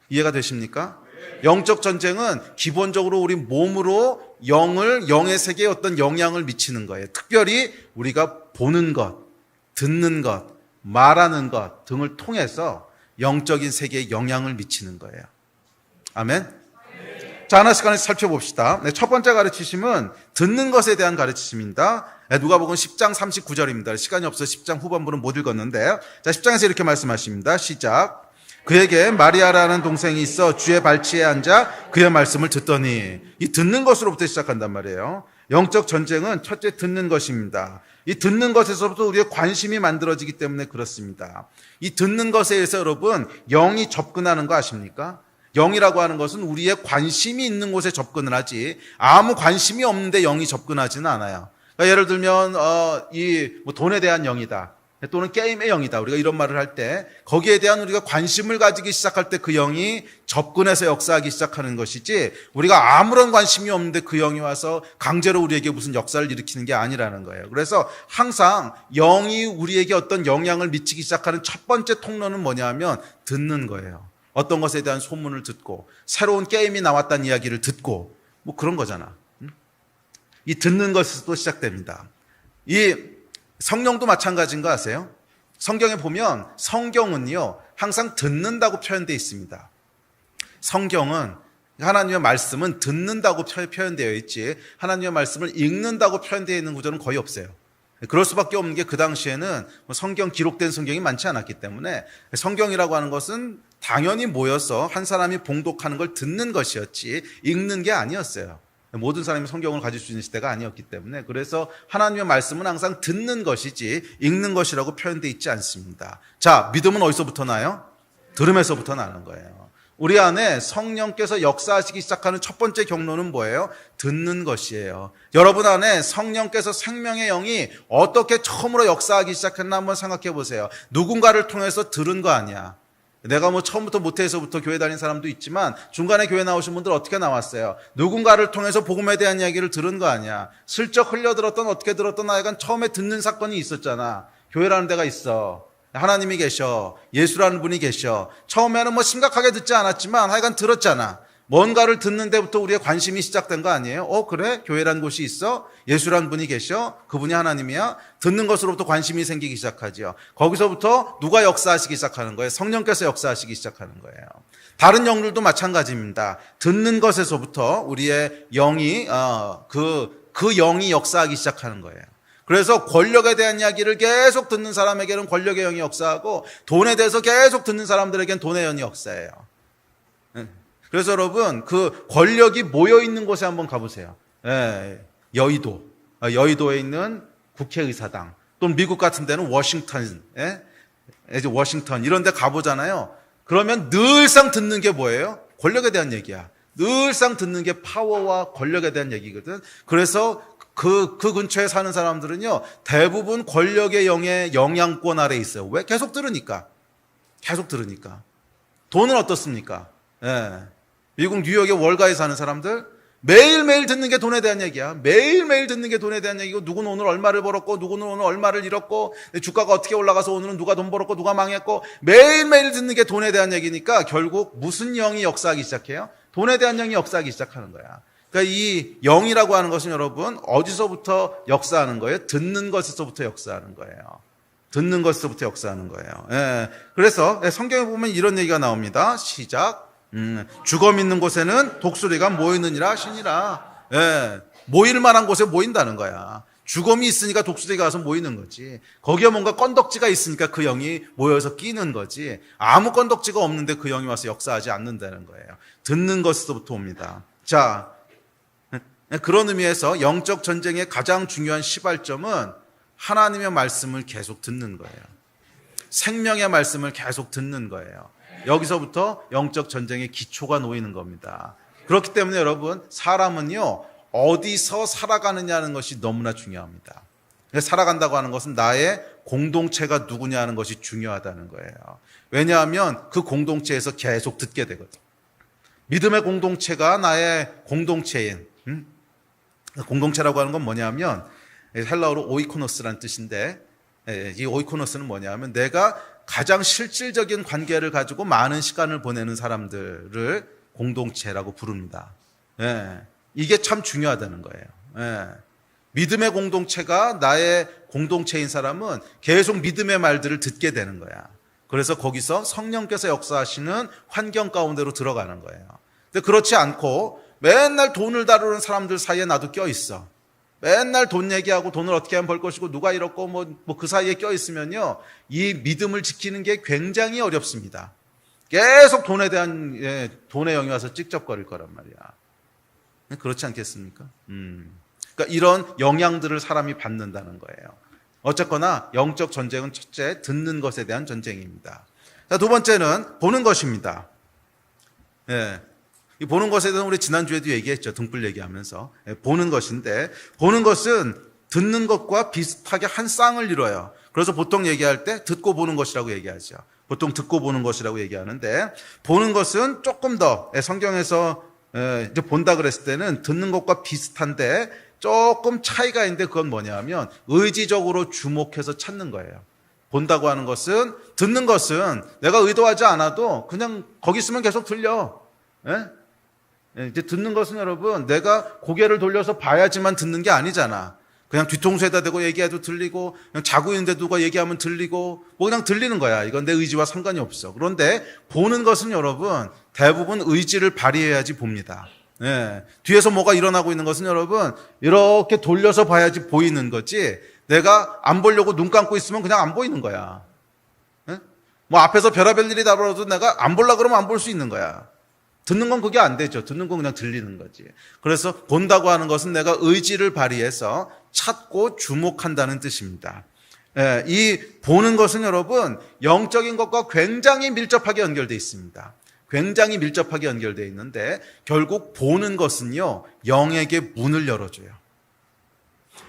이해가 되십니까? 영적 전쟁은 기본적으로 우리 몸으로 영의 세계에 어떤 영향을 미치는 거예요. 특별히 우리가 보는 것, 듣는 것, 말하는 것 등을 통해서 영적인 세계에 영향을 미치는 거예요. 아멘? 자, 하나씩 살펴봅시다. 첫 번째 가르치심은 듣는 것에 대한 가르치심입니다. 누가복음 10장 39절입니다. 시간이 없어서 10장 후반부는 못 읽었는데, 자, 10장에서 이렇게 말씀하십니다. 시작. 그에게 마리아라는 동생이 있어 주의 발치에 앉아 그의 말씀을 듣더니, 이 듣는 것으로부터 시작한단 말이에요. 영적 전쟁은 첫째 듣는 것입니다. 이 듣는 것에서부터 우리의 관심이 만들어지기 때문에 그렇습니다. 이 듣는 것에 의해서 여러분, 영이 접근하는 거 아십니까? 영이라고 하는 것은 우리의 관심이 있는 곳에 접근을 하지, 아무 관심이 없는데 영이 접근하지는 않아요. 그러니까 예를 들면 돈에 대한 영이다, 또는 게임의 영이다, 우리가 이런 말을 할 때 거기에 대한 우리가 관심을 가지기 시작할 때 그 영이 접근해서 역사하기 시작하는 것이지, 우리가 아무런 관심이 없는데 그 영이 와서 강제로 우리에게 무슨 역사를 일으키는 게 아니라는 거예요. 그래서 항상 영이 우리에게 어떤 영향을 미치기 시작하는 첫 번째 통로는 뭐냐 하면 듣는 거예요. 어떤 것에 대한 소문을 듣고, 새로운 게임이 나왔다는 이야기를 듣고, 뭐 그런 거잖아. 이 듣는 것에서도 시작됩니다. 이 성령도 마찬가지인 거 아세요? 성경에 보면 성경은요, 항상 듣는다고 표현되어 있습니다. 성경은, 하나님의 말씀은 듣는다고 표현되어 있지, 하나님의 말씀을 읽는다고 표현되어 있는 구조는 거의 없어요. 그럴 수밖에 없는 게, 그 당시에는 성경, 기록된 성경이 많지 않았기 때문에 성경이라고 하는 것은 당연히 모여서 한 사람이 봉독하는 걸 듣는 것이었지 읽는 게 아니었어요. 모든 사람이 성경을 가질 수 있는 시대가 아니었기 때문에, 그래서 하나님의 말씀은 항상 듣는 것이지 읽는 것이라고 표현되어 있지 않습니다. 자, 믿음은 어디서부터 나요? 들음에서부터 나는 거예요. 우리 안에 성령께서 역사하시기 시작하는 첫 번째 경로는 뭐예요? 듣는 것이에요. 여러분 안에 성령께서 생명의 영이 어떻게 처음으로 역사하기 시작했나 한번 생각해 보세요. 누군가를 통해서 들은 거 아니야. 내가 처음부터 모태에서부터 교회 다닌 사람도 있지만, 중간에 교회 나오신 분들 어떻게 나왔어요? 누군가를 통해서 복음에 대한 이야기를 들은 거 아니야. 슬쩍 흘려들었던, 어떻게 들었던, 하여간 처음에 듣는 사건이 있었잖아. 교회라는 데가 있어. 하나님이 계셔. 예수라는 분이 계셔. 처음에는 심각하게 듣지 않았지만 하여간 들었잖아. 뭔가를 듣는 데부터 우리의 관심이 시작된 거 아니에요? 그래? 교회라는 곳이 있어? 예수라는 분이 계셔? 그분이 하나님이야? 듣는 것으로부터 관심이 생기기 시작하죠. 거기서부터 누가 역사하시기 시작하는 거예요? 성령께서 역사하시기 시작하는 거예요. 다른 영들도 마찬가지입니다. 듣는 것에서부터 우리의 영이 그 영이 역사하기 시작하는 거예요. 그래서 권력에 대한 이야기를 계속 듣는 사람에게는 권력의 영이 역사하고, 돈에 대해서 계속 듣는 사람들에게는 돈의 영이 역사해요. 그래서 여러분, 그 권력이 모여있는 곳에 한번 가보세요. 여의도에 있는 국회의사당, 또는 미국 같은 데는 워싱턴 이런 데 가보잖아요. 그러면 늘상 듣는 게 뭐예요? 권력에 대한 얘기야. 늘상 듣는 게 파워와 권력에 대한 얘기거든. 그래서 그 근처에 사는 사람들은요, 대부분 권력의 영의 영향권 아래에 있어요. 왜? 계속 들으니까. 돈은 어떻습니까? 미국 뉴욕의 월가에 사는 사람들, 매일매일 듣는 게 돈에 대한 얘기야. 매일매일 듣는 게 돈에 대한 얘기고, 누구는 오늘 얼마를 벌었고, 누구는 오늘 얼마를 잃었고, 주가가 어떻게 올라가서 오늘은 누가 돈 벌었고, 누가 망했고, 매일매일 듣는 게 돈에 대한 얘기니까 결국 무슨 영이 역사하기 시작해요? 돈에 대한 영이 역사하기 시작하는 거야. 그러니까 이 영이라고 하는 것은 여러분, 어디서부터 역사하는 거예요? 듣는 것에서부터 역사하는 거예요. 그래서 성경에 보면 이런 얘기가 나옵니다. 시작. 죽어 믿는 곳에는 독수리가 모이느니라 하시니라. 모일 만한 곳에 모인다는 거야. 죽음이 있으니까 독수리가 와서 모이는 거지. 거기에 뭔가 건덕지가 있으니까 그 영이 모여서 끼는 거지. 아무 건덕지가 없는데 그 영이 와서 역사하지 않는다는 거예요. 듣는 것에서부터 옵니다. 자, 그런 의미에서 영적 전쟁의 가장 중요한 시발점은 하나님의 말씀을 계속 듣는 거예요. 생명의 말씀을 계속 듣는 거예요. 여기서부터 영적 전쟁의 기초가 놓이는 겁니다. 그렇기 때문에 여러분, 사람은요, 어디서 살아가느냐는 것이 너무나 중요합니다. 살아간다고 하는 것은 나의 공동체가 누구냐 하는 것이 중요하다는 거예요. 왜냐하면 그 공동체에서 계속 듣게 되거든. 믿음의 공동체가 나의 공동체인, 공동체라고 하는 건 뭐냐면 헬라어로 오이코노스라는 뜻인데, 이 오이코노스는 뭐냐면 내가 가장 실질적인 관계를 가지고 많은 시간을 보내는 사람들을 공동체라고 부릅니다. 예, 이게 참 중요하다는 거예요. 예, 믿음의 공동체가 나의 공동체인 사람은 계속 믿음의 말들을 듣게 되는 거야. 그래서 거기서 성령께서 역사하시는 환경 가운데로 들어가는 거예요. 근데 그렇지 않고 맨날 돈을 다루는 사람들 사이에 나도 껴있어. 맨날 돈 얘기하고 돈을 어떻게 하면 벌 것이고 누가 이렇고 뭐 그 사이에 껴있으면요, 이 믿음을 지키는 게 굉장히 어렵습니다. 계속 돈에 대한 돈의 영이 와서 찍적거릴 거란 말이야. 그렇지 않겠습니까? 그러니까 이런 영향들을 사람이 받는다는 거예요. 어쨌거나 영적 전쟁은 첫째, 듣는 것에 대한 전쟁입니다. 자, 두 번째는 보는 것입니다. 예. 이 보는 것에 대해서 우리 지난주에도 얘기했죠. 등불 얘기하면서. 보는 것인데, 보는 것은 듣는 것과 비슷하게 한 쌍을 이뤄요. 그래서 보통 얘기할 때 듣고 보는 것이라고 얘기하죠. 보통 듣고 보는 것이라고 얘기하는데, 보는 것은 조금 더 성경에서 이제 본다 그랬을 때는 듣는 것과 비슷한데 조금 차이가 있는데, 그건 뭐냐면 의지적으로 주목해서 찾는 거예요. 본다고 하는 것은, 듣는 것은 내가 의도하지 않아도 그냥 거기 있으면 계속 들려. 이제 듣는 것은 여러분, 내가 고개를 돌려서 봐야지만 듣는 게 아니잖아. 그냥 뒤통수에다 대고 얘기해도 들리고, 그냥 자고 있는데 누가 얘기하면 들리고, 뭐 그냥 들리는 거야. 이건 내 의지와 상관이 없어. 그런데 보는 것은 여러분, 대부분 의지를 발휘해야지 봅니다. 뒤에서 뭐가 일어나고 있는 것은 여러분, 이렇게 돌려서 봐야지 보이는 거지, 내가 안 보려고 눈 감고 있으면 그냥 안 보이는 거야. 뭐 앞에서 별의별 일이 다 벌어도 내가 안 보려고 그러면 안 볼 수 있는 거야. 듣는 건 그게 안 되죠. 듣는 건 그냥 들리는 거지. 그래서 본다고 하는 것은 내가 의지를 발휘해서 찾고 주목한다는 뜻입니다. 이 보는 것은 여러분, 영적인 것과 굉장히 밀접하게 연결되어 있습니다. 굉장히 밀접하게 연결되어 있는데, 결국 보는 것은요, 영에게 문을 열어줘요.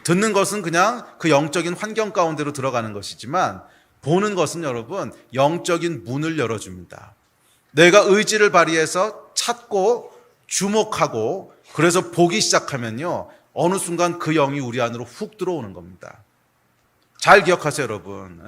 듣는 것은 그냥 그 영적인 환경 가운데로 들어가는 것이지만, 보는 것은 여러분, 영적인 문을 열어줍니다. 내가 의지를 발휘해서 찾고 주목하고 그래서 보기 시작하면요, 어느 순간 그 영이 우리 안으로 훅 들어오는 겁니다. 잘 기억하세요, 여러분.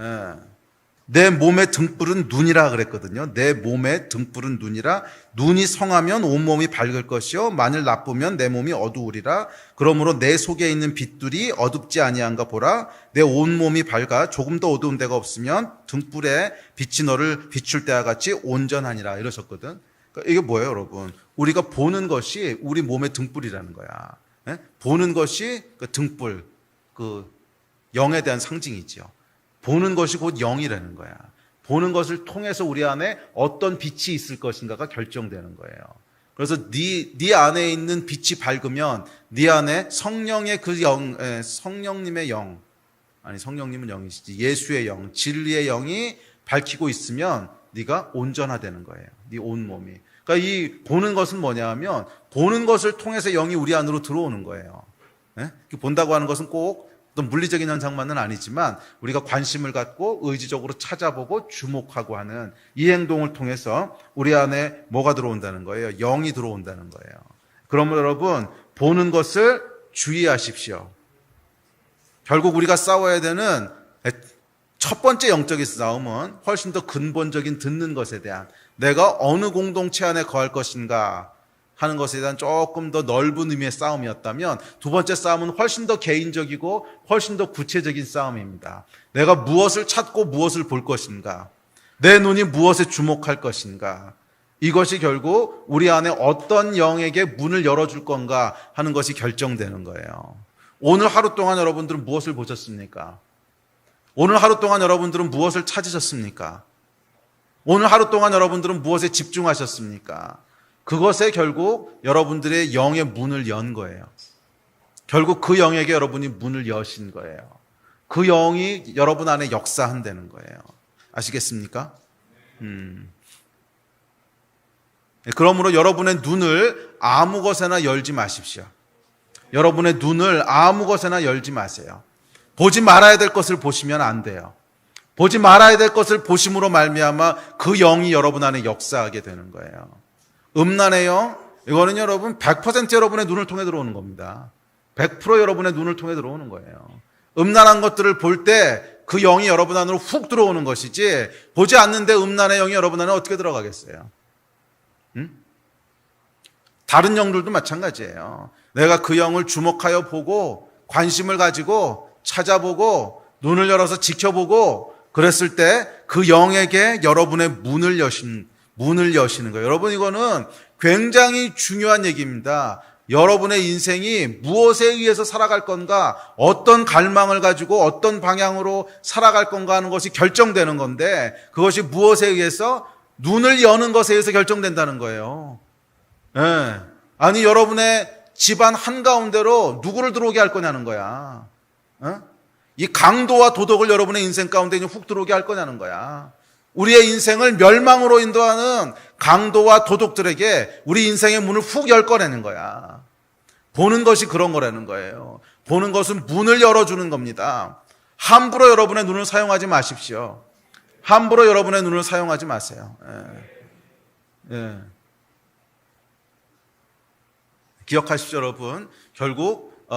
내 몸의 등불은 눈이라 그랬거든요. 내 몸의 등불은 눈이라. 눈이 성하면 온몸이 밝을 것이요 만일 나쁘면 내 몸이 어두우리라. 그러므로 내 속에 있는 빛들이 어둡지 아니한가 보라. 내 온몸이 밝아 조금 더 어두운 데가 없으면 등불에 빛이 너를 비출 때와 같이 온전하니라, 이러셨거든. 그러니까 이게 뭐예요, 여러분? 우리가 보는 것이 우리 몸의 등불이라는 거야. 보는 것이 그 등불, 그 영에 대한 상징이죠. 보는 것이 곧 영이라는 거야. 보는 것을 통해서 우리 안에 어떤 빛이 있을 것인가가 결정되는 거예요. 그래서 네 안에 있는 빛이 밝으면 네 안에 성령의 그 영, 성령님의 영, 아니 성령님은 영이시지, 예수의 영, 진리의 영이 밝히고 있으면 네가 온전하다는 거예요. 네 온몸이. 그러니까 이 보는 것은 뭐냐 하면, 보는 것을 통해서 영이 우리 안으로 들어오는 거예요. 본다고 하는 것은 꼭 어떤 물리적인 현상만은 아니지만 우리가 관심을 갖고 의지적으로 찾아보고 주목하고 하는 이 행동을 통해서 우리 안에 뭐가 들어온다는 거예요? 영이 들어온다는 거예요. 그러면 여러분, 보는 것을 주의하십시오. 결국 우리가 싸워야 되는 첫 번째 영적인 싸움은 훨씬 더 근본적인 듣는 것에 대한, 내가 어느 공동체 안에 거할 것인가 하는 것에 대한 조금 더 넓은 의미의 싸움이었다면, 두 번째 싸움은 훨씬 더 개인적이고 훨씬 더 구체적인 싸움입니다. 내가 무엇을 찾고 무엇을 볼 것인가, 내 눈이 무엇에 주목할 것인가, 이것이 결국 우리 안에 어떤 영에게 문을 열어줄 건가 하는 것이 결정되는 거예요. 오늘 하루 동안 여러분들은 무엇을 보셨습니까? 오늘 하루 동안 여러분들은 무엇을 찾으셨습니까? 오늘 하루 동안 여러분들은 무엇에 집중하셨습니까? 그것에 결국 여러분들의 영의 문을 연 거예요. 결국 그 영에게 여러분이 문을 여신 거예요. 그 영이 여러분 안에 역사한다는 거예요. 아시겠습니까? 그러므로 여러분의 눈을 아무 것에나 열지 마십시오. 여러분의 눈을 아무 것에나 열지 마세요. 보지 말아야 될 것을 보시면 안 돼요. 보지 말아야 될 것을 보심으로 말미암아 그 영이 여러분 안에 역사하게 되는 거예요. 음란의 영, 이거는 여러분 100% 여러분의 눈을 통해 들어오는 겁니다. 100% 여러분의 눈을 통해 들어오는 거예요. 음란한 것들을 볼 때 그 영이 여러분 안으로 훅 들어오는 것이지, 보지 않는데 음란의 영이 여러분 안에 어떻게 들어가겠어요? 다른 영들도 마찬가지예요. 내가 그 영을 주목하여 보고 관심을 가지고 찾아보고 눈을 열어서 지켜보고 그랬을 때 그 영에게 여러분의 문을 여시는 거예요. 여러분, 이거는 굉장히 중요한 얘기입니다. 여러분의 인생이 무엇에 의해서 살아갈 건가, 어떤 갈망을 가지고 어떤 방향으로 살아갈 건가 하는 것이 결정되는 건데, 그것이 무엇에 의해서? 눈을 여는 것에 의해서 결정된다는 거예요. 예. 아니, 여러분의 집안 한가운데로 누구를 들어오게 할 거냐는 거야. 이 강도와 도덕을 여러분의 인생 가운데 훅 들어오게 할 거냐는 거야. 우리의 인생을 멸망으로 인도하는 강도와 도덕들에게 우리 인생의 문을 훅 열 거라는 거야. 보는 것이 그런 거라는 거예요. 보는 것은 문을 열어주는 겁니다. 함부로 여러분의 눈을 사용하지 마십시오. 함부로 여러분의 눈을 사용하지 마세요. 예. 기억하십시오, 여러분. 결국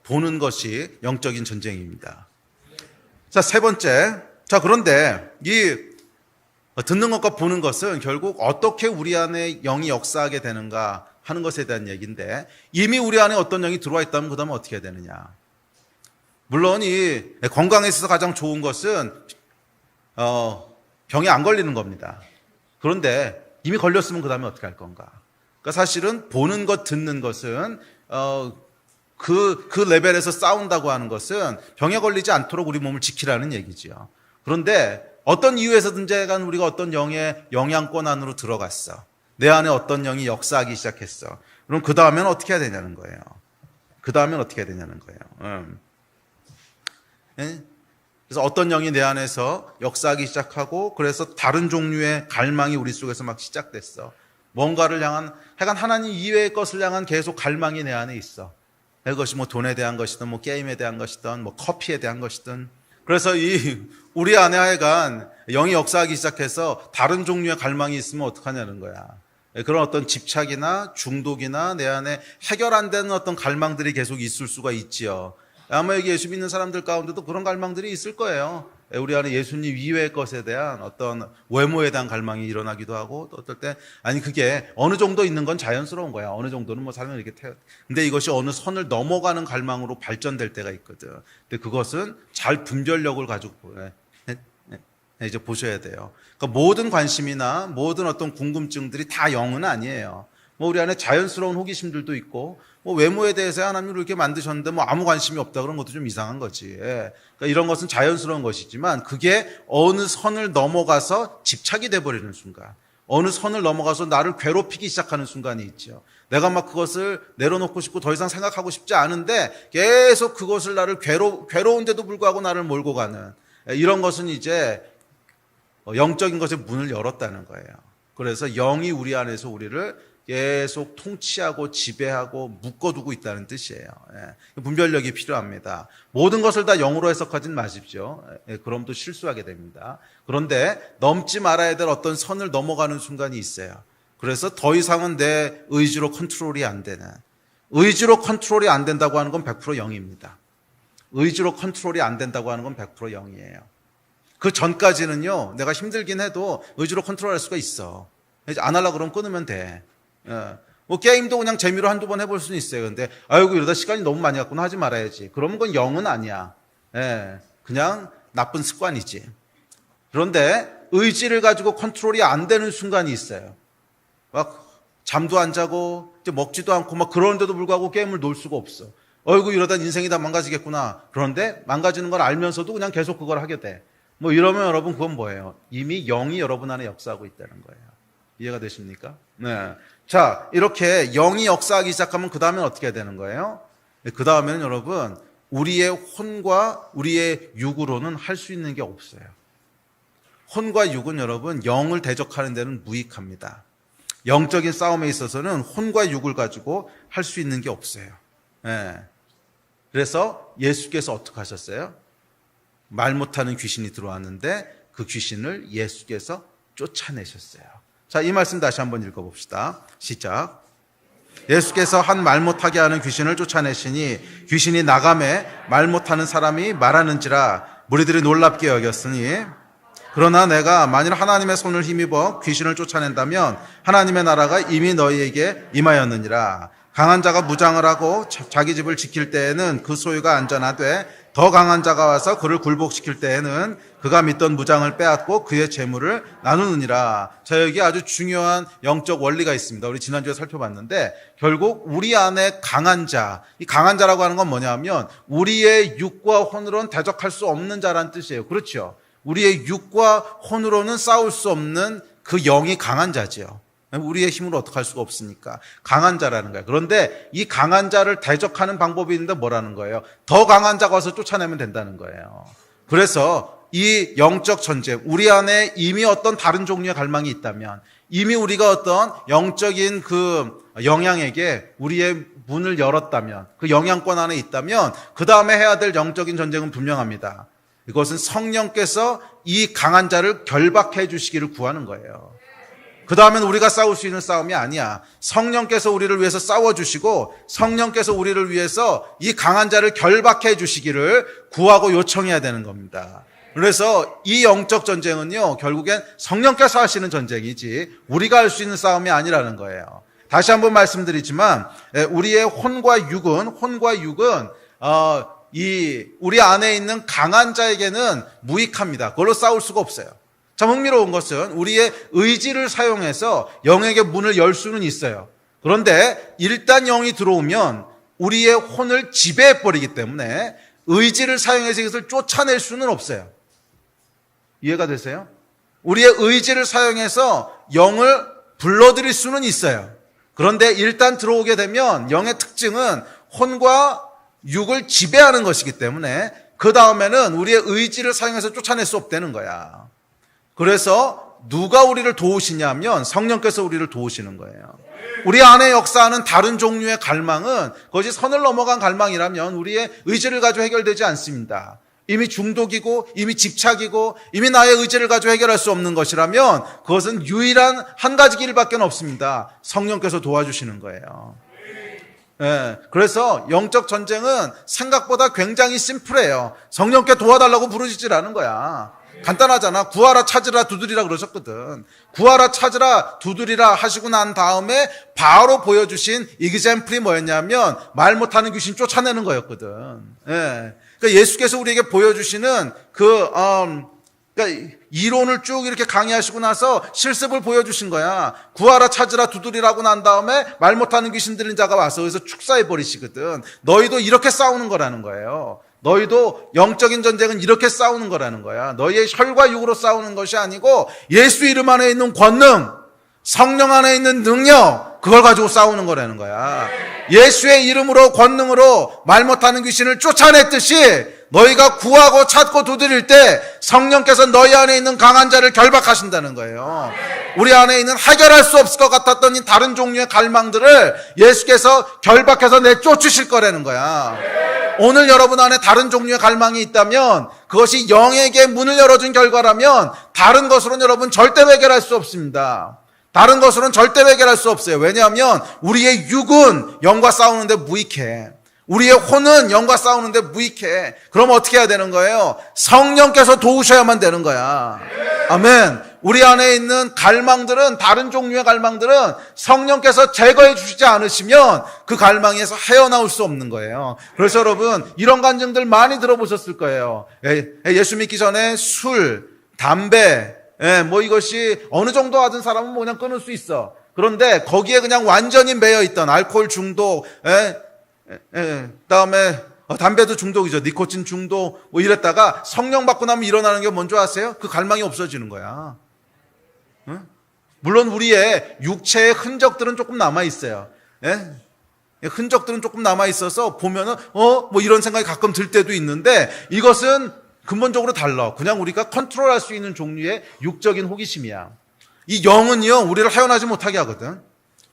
보는 것이 영적인 전쟁입니다. 자, 세 번째. 자, 그런데 이 듣는 것과 보는 것은 결국 어떻게 우리 안에 영이 역사하게 되는가 하는 것에 대한 얘기인데, 이미 우리 안에 어떤 영이 들어와 있다면 그 다음에 어떻게 해야 되느냐. 물론 이 건강에 있어서 가장 좋은 것은 병에 안 걸리는 겁니다. 그런데 이미 걸렸으면 그 다음에 어떻게 할 건가. 그러니까 사실은 보는 것, 듣는 것은 그 레벨에서 싸운다고 하는 것은 병에 걸리지 않도록 우리 몸을 지키라는 얘기지요. 그런데 어떤 이유에서든지 간 우리가 어떤 영의 영향권 안으로 들어갔어. 내 안에 어떤 영이 역사하기 시작했어. 그럼 그 다음에는 어떻게 해야 되냐는 거예요. 그래서 어떤 영이 내 안에서 역사하기 시작하고, 그래서 다른 종류의 갈망이 우리 속에서 막 시작됐어. 뭔가를 향한, 하여간 하나님 이외의 것을 향한 계속 갈망이 내 안에 있어. 그것이 뭐 돈에 대한 것이든, 뭐 게임에 대한 것이든, 뭐 커피에 대한 것이든. 그래서 우리 안에 하여간 영이 역사하기 시작해서 다른 종류의 갈망이 있으면 어떡하냐는 거야. 그런 어떤 집착이나 중독이나 내 안에 해결 안 되는 어떤 갈망들이 계속 있을 수가 있지요. 아마 여기 예수 믿는 사람들 가운데도 그런 갈망들이 있을 거예요. 우리 안에 예수님 이외의 것에 대한 어떤 외모에 대한 갈망이 일어나기도 하고, 또 어떨 때 아니 그게 어느 정도 있는 건 자연스러운 거야. 어느 정도는 뭐 사람이 이렇게 근데 이것이 어느 선을 넘어가는 갈망으로 발전될 때가 있거든. 근데 그것은 잘 분별력을 가지고 이제 보셔야 돼요. 그러니까 모든 관심이나 모든 어떤 궁금증들이 다 영은 아니에요. 뭐 우리 안에 자연스러운 호기심들도 있고, 뭐 외모에 대해서 하나님을 이렇게 만드셨는데 뭐 아무 관심이 없다 그런 것도 좀 이상한 거지. 그러니까 이런 것은 자연스러운 것이지만, 그게 어느 선을 넘어가서 집착이 돼버리는 순간, 어느 선을 넘어가서 나를 괴롭히기 시작하는 순간이 있죠. 내가 막 그것을 내려놓고 싶고 더 이상 생각하고 싶지 않은데 계속 그것을 나를 괴로운데도 불구하고 나를 몰고 가는, 이런 것은 이제 영적인 것에 문을 열었다는 거예요. 그래서 영이 우리 안에서 우리를 계속 통치하고 지배하고 묶어두고 있다는 뜻이에요. 분별력이 필요합니다. 모든 것을 다 영으로 해석하진 마십시오. 그럼 또 실수하게 됩니다. 그런데 넘지 말아야 될 어떤 선을 넘어가는 순간이 있어요. 그래서 더 이상은 내 의지로 컨트롤이 안 되는, 의지로 컨트롤이 안 된다고 하는 건 100% 영입니다. 의지로 컨트롤이 안 된다고 하는 건 100% 영이에요. 그 전까지는요, 내가 힘들긴 해도 의지로 컨트롤할 수가 있어. 안 하려고 그러면 끊으면 돼. 뭐 게임도 그냥 재미로 한두 번 해볼 수는 있어요. 근데 아이고 이러다 시간이 너무 많이 갔구나 하지 말아야지. 그러면 그건 영은 아니야. 그냥 나쁜 습관이지. 그런데 의지를 가지고 컨트롤이 안 되는 순간이 있어요. 막 잠도 안 자고 이제 먹지도 않고 막 그러는데도 불구하고 게임을 놓을 수가 없어. 어이구 이러다 인생이 다 망가지겠구나. 그런데 망가지는 걸 알면서도 그냥 계속 그걸 하게 돼. 뭐 이러면 여러분 그건 뭐예요? 이미 영이 여러분 안에 역사하고 있다는 거예요. 이해가 되십니까? 네. 자, 이렇게 영이 역사하기 시작하면 그 다음엔 어떻게 해야 되는 거예요? 그 다음에는 여러분, 우리의 혼과 우리의 육으로는 할 수 있는 게 없어요. 혼과 육은 여러분, 영을 대적하는 데는 무익합니다. 영적인 싸움에 있어서는 혼과 육을 가지고 할 수 있는 게 없어요. 네. 그래서 예수께서 어떻게 하셨어요? 말 못하는 귀신이 들어왔는데 그 귀신을 예수께서 쫓아내셨어요. 자, 이 말씀 다시 한번 읽어봅시다. 시작. 예수께서 한 말 못하게 하는 귀신을 쫓아내시니 귀신이 나가매 말 못하는 사람이 말하는지라 무리들이 놀랍게 여겼으니 그러나 내가 만일 하나님의 손을 힘입어 귀신을 쫓아낸다면 하나님의 나라가 이미 너희에게 임하였느니라. 강한 자가 무장을 하고 자기 집을 지킬 때에는 그 소유가 안전하되 더 강한 자가 와서 그를 굴복시킬 때에는 그가 믿던 무장을 빼앗고 그의 재물을 나누느니라. 자, 여기 아주 중요한 영적 원리가 있습니다. 우리 지난주에 살펴봤는데 결국 우리 안에 강한 자, 이 강한 자라고 하는 건 뭐냐면 우리의 육과 혼으로는 대적할 수 없는 자라는 뜻이에요. 그렇죠? 우리의 육과 혼으로는 싸울 수 없는 그 영이 강한 자지요. 우리의 힘으로 어떻게 할 수가 없으니까 강한 자라는 거예요. 그런데 이 강한 자를 대적하는 방법이 있는데 뭐라는 거예요? 더 강한 자가 와서 쫓아내면 된다는 거예요. 그래서 이 영적 전쟁, 우리 안에 이미 어떤 다른 종류의 갈망이 있다면, 이미 우리가 어떤 영적인 그 영향에게 우리의 문을 열었다면, 그 영향권 안에 있다면 그 다음에 해야 될 영적인 전쟁은 분명합니다. 이것은 성령께서 이 강한 자를 결박해 주시기를 구하는 거예요. 그 다음엔 우리가 싸울 수 있는 싸움이 아니야. 성령께서 우리를 위해서 싸워주시고 성령께서 우리를 위해서 이 강한 자를 결박해 주시기를 구하고 요청해야 되는 겁니다. 그래서 이 영적 전쟁은요, 결국엔 성령께서 하시는 전쟁이지 우리가 할 수 있는 싸움이 아니라는 거예요. 다시 한번 말씀드리지만 우리의 혼과 육은 우리 안에 있는 강한 자에게는 무익합니다. 그걸로 싸울 수가 없어요. 참 흥미로운 것은 우리의 의지를 사용해서 영에게 문을 열 수는 있어요. 그런데 일단 영이 들어오면 우리의 혼을 지배해버리기 때문에 의지를 사용해서 이것을 쫓아낼 수는 없어요. 이해가 되세요? 우리의 의지를 사용해서 영을 불러들일 수는 있어요. 그런데 일단 들어오게 되면 영의 특징은 혼과 육을 지배하는 것이기 때문에 그 다음에는 우리의 의지를 사용해서 쫓아낼 수 없다는 거야. 그래서 누가 우리를 도우시냐면 성령께서 우리를 도우시는 거예요. 우리 안에 역사하는 다른 종류의 갈망은 그것이 선을 넘어간 갈망이라면 우리의 의지를 가지고 해결되지 않습니다. 이미 중독이고 이미 집착이고 이미 나의 의지를 가지고 해결할 수 없는 것이라면 그것은 유일한 한 가지 길밖에 없습니다. 성령께서 도와주시는 거예요. 네, 그래서 영적 전쟁은 생각보다 굉장히 심플해요. 성령께 도와달라고 부르시질 않은 거야. 간단하잖아. 구하라, 찾으라, 두드리라 그러셨거든. 구하라, 찾으라, 두드리라 하시고 난 다음에 바로 보여주신 이그젬플이 뭐였냐면 말 못하는 귀신 쫓아내는 거였거든. 예. 그러니까 예수께서 우리에게 보여주시는 그러니까 이론을 쭉 이렇게 강의하시고 나서 실습을 보여주신 거야. 구하라, 찾으라, 두드리라고 난 다음에 말 못하는 귀신 들린 자가 와서 여기서 축사해버리시거든. 너희도 이렇게 싸우는 거라는 거예요. 너희도 영적인 전쟁은 이렇게 싸우는 거라는 거야. 너희의 혈과 육으로 싸우는 것이 아니고 예수 이름 안에 있는 권능, 성령 안에 있는 능력, 그걸 가지고 싸우는 거라는 거야. 예수의 이름으로 권능으로 말 못하는 귀신을 쫓아냈듯이 너희가 구하고 찾고 두드릴 때 성령께서 너희 안에 있는 강한 자를 결박하신다는 거예요. 우리 안에 있는 해결할 수 없을 것 같았던 이 다른 종류의 갈망들을 예수께서 결박해서 내쫓으실 거라는 거야. 오늘 여러분 안에 다른 종류의 갈망이 있다면 그것이 영에게 문을 열어준 결과라면 다른 것으로는 여러분 절대 해결할 수 없습니다. 다른 것으로는 절대 해결할 수 없어요. 왜냐하면 우리의 육은 영과 싸우는데 무익해. 우리의 혼은 영과 싸우는데 무익해. 그럼 어떻게 해야 되는 거예요? 성령께서 도우셔야만 되는 거야. 아멘. 우리 안에 있는 갈망들은, 다른 종류의 갈망들은 성령께서 제거해 주시지 않으시면 그 갈망에서 헤어나올 수 없는 거예요. 그래서 여러분 이런 간증들 많이 들어보셨을 거예요. 예수 믿기 전에 술, 담배, 뭐 이것이 어느 정도 하던 사람은 뭐 그냥 끊을 수 있어. 그런데 거기에 그냥 완전히 매여 있던 알코올 중독, 그다음에 담배도 중독이죠. 니코틴 중독 뭐 이랬다가 성령 받고 나면 일어나는 게 뭔지 아세요? 그 갈망이 없어지는 거야. 물론 우리의 육체의 흔적들은 조금 남아 있어요. 흔적들은 조금 남아 있어서 보면은 뭐 이런 생각이 가끔 들 때도 있는데 이것은 근본적으로 달라. 그냥 우리가 컨트롤할 수 있는 종류의 육적인 호기심이야. 이 영은요 우리를 헤어나지 못하게 하거든.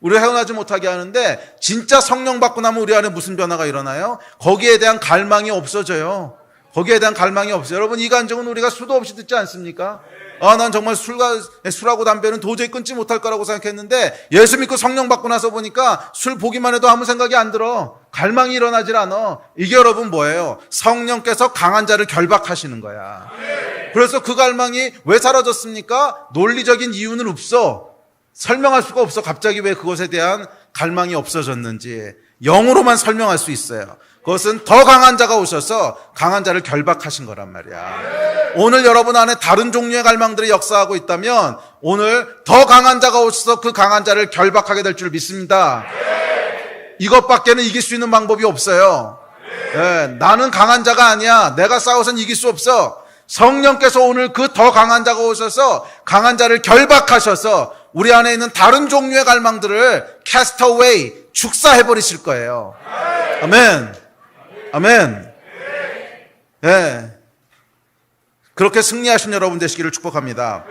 우리를 헤어나지 못하게 하는데 진짜 성령 받고 나면 우리 안에 무슨 변화가 일어나요? 거기에 대한 갈망이 없어져요. 거기에 대한 갈망이 없어요. 여러분 이 간증은 우리가 수도 없이 듣지 않습니까? 난 정말 술하고 담배는 도저히 끊지 못할 거라고 생각했는데 예수 믿고 성령 받고 나서 보니까 술 보기만 해도 아무 생각이 안 들어. 갈망이 일어나질 않아. 이게 여러분 뭐예요? 성령께서 강한 자를 결박하시는 거야. 그래서 그 갈망이 왜 사라졌습니까? 논리적인 이유는 없어. 설명할 수가 없어. 갑자기 왜 그것에 대한 갈망이 없어졌는지. 영으로만 설명할 수 있어요. 그것은 더 강한 자가 오셔서 강한 자를 결박하신 거란 말이야. 오늘 여러분 안에 다른 종류의 갈망들이 역사하고 있다면 오늘 더 강한 자가 오셔서 그 강한 자를 결박하게 될 줄 믿습니다. 이것밖에는 이길 수 있는 방법이 없어요. 나는 강한 자가 아니야. 내가 싸워서는 이길 수 없어. 성령께서 오늘 그 더 강한 자가 오셔서 강한 자를 결박하셔서 우리 안에 있는 다른 종류의 갈망들을 cast away, 축사해버리실 거예요. 아멘. 아멘. 네. 그렇게 승리하신 여러분 되시기를 축복합니다.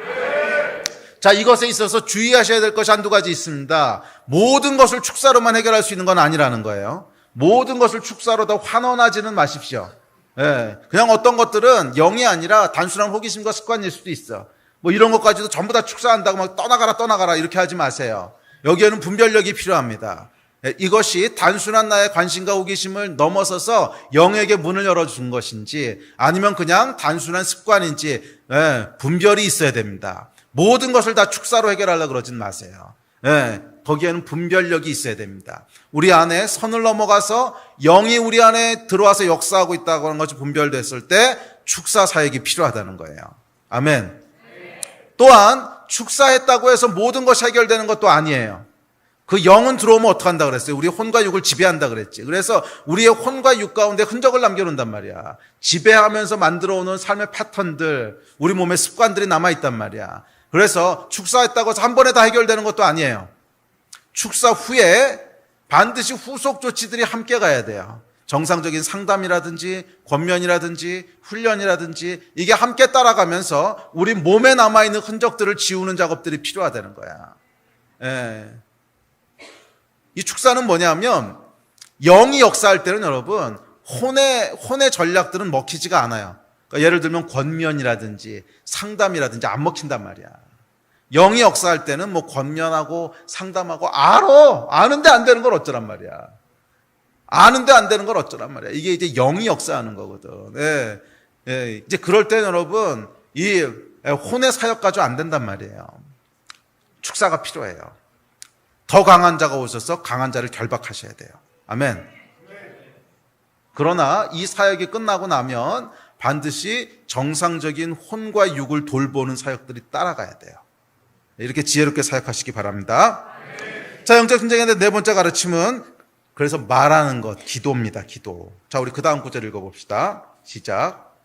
자, 이것에 있어서 주의하셔야 될 것이 한두 가지 있습니다. 모든 것을 축사로만 해결할 수 있는 건 아니라는 거예요. 모든 것을 축사로 더 환원하지는 마십시오. 예, 그냥 어떤 것들은 영이 아니라 단순한 호기심과 습관일 수도 있어. 뭐 이런 것까지도 전부 다 축사한다고 막 떠나가라 이렇게 하지 마세요. 여기에는 분별력이 필요합니다. 이것이 단순한 나의 관심과 호기심을 넘어서서 영에게 문을 열어준 것인지 아니면 그냥 단순한 습관인지 분별이 있어야 됩니다. 모든 것을 다 축사로 해결하려고 그러진 마세요. 거기에는 분별력이 있어야 됩니다. 우리 안에 선을 넘어가서 영이 우리 안에 들어와서 역사하고 있다고 하는 것이 분별됐을 때 축사 사역이 필요하다는 거예요. 아멘. 또한 축사했다고 해서 모든 것이 해결되는 것도 아니에요. 그 영은 들어오면 어떡한다 그랬어요? 우리 혼과 육을 지배한다 그랬지. 그래서 우리의 혼과 육 가운데 흔적을 남겨놓는단 말이야. 지배하면서 만들어오는 삶의 패턴들, 우리 몸의 습관들이 남아있단 말이야. 그래서 축사했다고 해서 한 번에 다 해결되는 것도 아니에요. 축사 후에 반드시 후속 조치들이 함께 가야 돼요. 정상적인 상담이라든지 권면이라든지 훈련이라든지 이게 함께 따라가면서 우리 몸에 남아있는 흔적들을 지우는 작업들이 필요하다는 거야. 이 축사는 뭐냐면 영이 역사할 때는 여러분 혼의 전략들은 먹히지가 않아요. 그러니까 예를 들면 권면이라든지 상담이라든지 안 먹힌단 말이야. 영이 역사할 때는 뭐 권면하고 상담하고 아는데 안 되는 걸 어쩌란 말이야. 아는데 안 되는 걸 어쩌란 말이야. 이게 이제 영이 역사하는 거거든. 이제 그럴 때는 여러분 이 혼의 사역 가지고 안 된단 말이에요. 축사가 필요해요. 더 강한 자가 오셔서 강한 자를 결박하셔야 돼요. 아멘. 그러나 이 사역이 끝나고 나면 반드시 정상적인 혼과 육을 돌보는 사역들이 따라가야 돼요. 이렇게 지혜롭게 사역하시기 바랍니다. 자, 영적 전쟁의 네 번째 가르침은 그래서 말하는 것, 기도입니다. 기도. 자, 우리 그 다음 구절 읽어봅시다. 시작.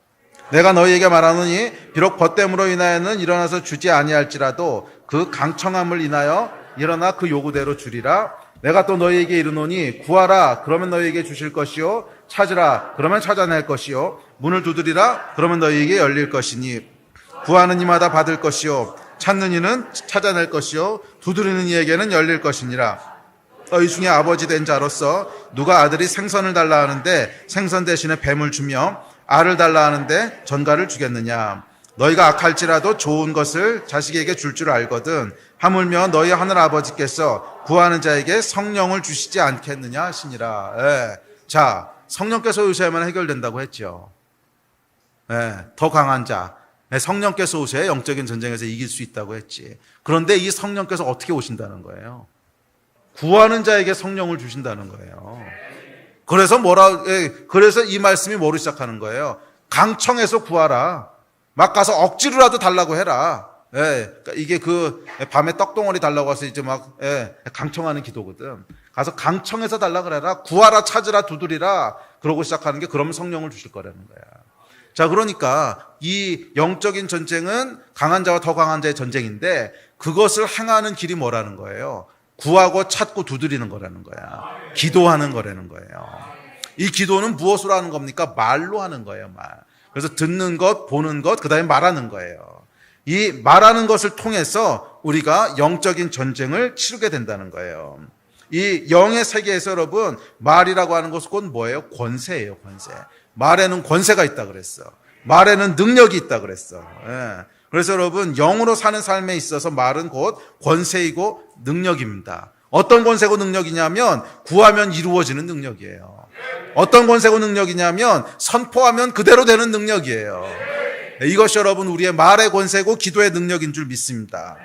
내가 너희에게 말하노니 비록 벗됨으로 인하여는 일어나서 주지 아니할지라도 그 강청함을 인하여 일어나 그 요구대로 주리라. 내가 또 너희에게 이르노니 구하라 그러면 너희에게 주실 것이요 찾으라 그러면 찾아낼 것이요 문을 두드리라 그러면 너희에게 열릴 것이니 구하는 이마다 받을 것이요 찾는 이는 찾아낼 것이요 두드리는 이에게는 열릴 것이니라. 너희 중에 아버지 된 자로서 누가 아들이 생선을 달라 하는데 생선 대신에 뱀을 주며 알을 달라 하는데 전갈을 주겠느냐. 너희가 악할지라도 좋은 것을 자식에게 줄 줄 알거든 하물며 너희 하늘 아버지께서 구하는 자에게 성령을 주시지 않겠느냐 하시니라. 자, 성령께서 오셔야만 해결된다고 했죠. 더 강한 자, 성령께서 오셔야 영적인 전쟁에서 이길 수 있다고 했지. 그런데 이 성령께서 어떻게 오신다는 거예요? 구하는 자에게 성령을 주신다는 거예요. 그래서 이 말씀이 뭐로 시작하는 거예요? 강청해서 구하라. 막 가서 억지로라도 달라고 해라. 그러니까 이게 그 밤에 떡덩어리 달라고 해서 이제 막 강청하는 기도거든. 가서 강청해서 달라 그래라. 구하라, 찾으라, 두드리라. 그러고 시작하는 게 그러면 성령을 주실 거라는 거야. 자, 그러니까 이 영적인 전쟁은 강한 자와 더 강한 자의 전쟁인데 그것을 행하는 길이 뭐라는 거예요? 구하고 찾고 두드리는 거라는 거야. 기도하는 거라는 거예요. 이 기도는 무엇으로 하는 겁니까? 말로 하는 거예요, 말. 그래서 듣는 것, 보는 것, 그 다음에 말하는 거예요. 이 말하는 것을 통해서 우리가 영적인 전쟁을 치르게 된다는 거예요. 이 영의 세계에서 여러분, 말이라고 하는 것은 곧 뭐예요? 권세예요, 권세. 말에는 권세가 있다 그랬어. 말에는 능력이 있다 그랬어. 그래서 여러분, 영으로 사는 삶에 있어서 말은 곧 권세이고 능력입니다. 어떤 권세고 능력이냐면 구하면 이루어지는 능력이에요. 어떤 권세고 능력이냐면 선포하면 그대로 되는 능력이에요. 이것이 여러분 우리의 말의 권세고 기도의 능력인 줄 믿습니다.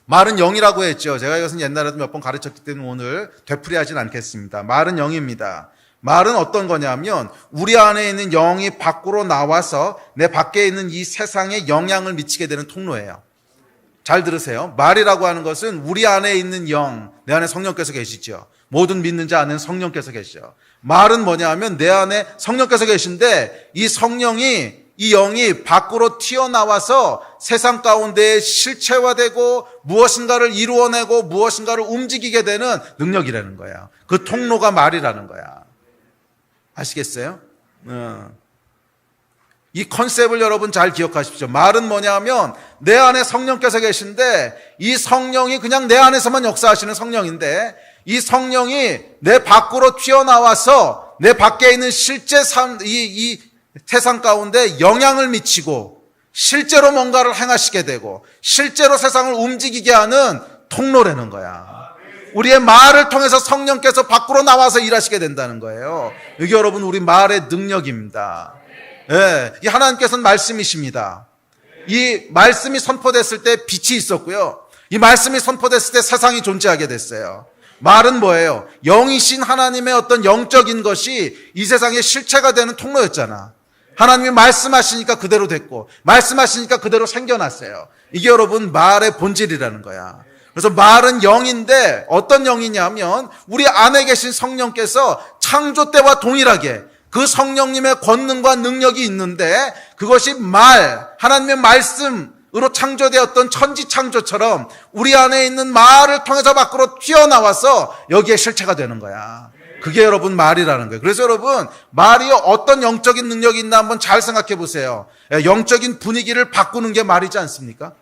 말은 영이라고 했죠. 제가 이것은 옛날에도 몇 번 가르쳤기 때문에 오늘 되풀이하진 않겠습니다. 말은 영입니다. 말은 어떤 거냐면 우리 안에 있는 영이 밖으로 나와서 내 밖에 있는 이 세상에 영향을 미치게 되는 통로예요. 잘 들으세요. 말이라고 하는 것은 우리 안에 있는 영, 내 안에 성령께서 계시죠. 모든 믿는 자 안에 성령께서 계시죠. 말은 뭐냐 하면 내 안에 성령께서 계신데 이 성령이, 이 영이 밖으로 튀어나와서 세상 가운데 실체화되고 무엇인가를 이루어내고 무엇인가를 움직이게 되는 능력이라는 거야. 그 통로가 말이라는 거야. 아시겠어요? 이 컨셉을 여러분 잘 기억하십시오. 말은 뭐냐 하면 내 안에 성령께서 계신데 이 성령이 그냥 내 안에서만 역사하시는 성령인데 이 성령이 내 밖으로 튀어나와서 내 밖에 있는 실제 삶, 이 세상 가운데 영향을 미치고 실제로 뭔가를 행하시게 되고 실제로 세상을 움직이게 하는 통로라는 거야. 우리의 말을 통해서 성령께서 밖으로 나와서 일하시게 된다는 거예요. 이게 여러분 우리 말의 능력입니다. 예, 이 하나님께서는 말씀이십니다. 이 말씀이 선포됐을 때 빛이 있었고요. 이 말씀이 선포됐을 때 세상이 존재하게 됐어요. 말은 뭐예요? 영이신 하나님의 어떤 영적인 것이 이 세상의 실체가 되는 통로였잖아. 하나님이 말씀하시니까 그대로 됐고 말씀하시니까 그대로 생겨났어요. 이게 여러분 말의 본질이라는 거야. 그래서 말은 영인데 어떤 영이냐면 우리 안에 계신 성령께서 창조 때와 동일하게 그 성령님의 권능과 능력이 있는데 그것이 하나님의 말씀으로 창조되었던 천지창조처럼 우리 안에 있는 말을 통해서 밖으로 튀어나와서 여기에 실체가 되는 거야. 그게 여러분 말이라는 거예요. 그래서 여러분 말이 어떤 영적인 능력이 있나 한번 잘 생각해 보세요. 영적인 분위기를 바꾸는 게 말이지 않습니까?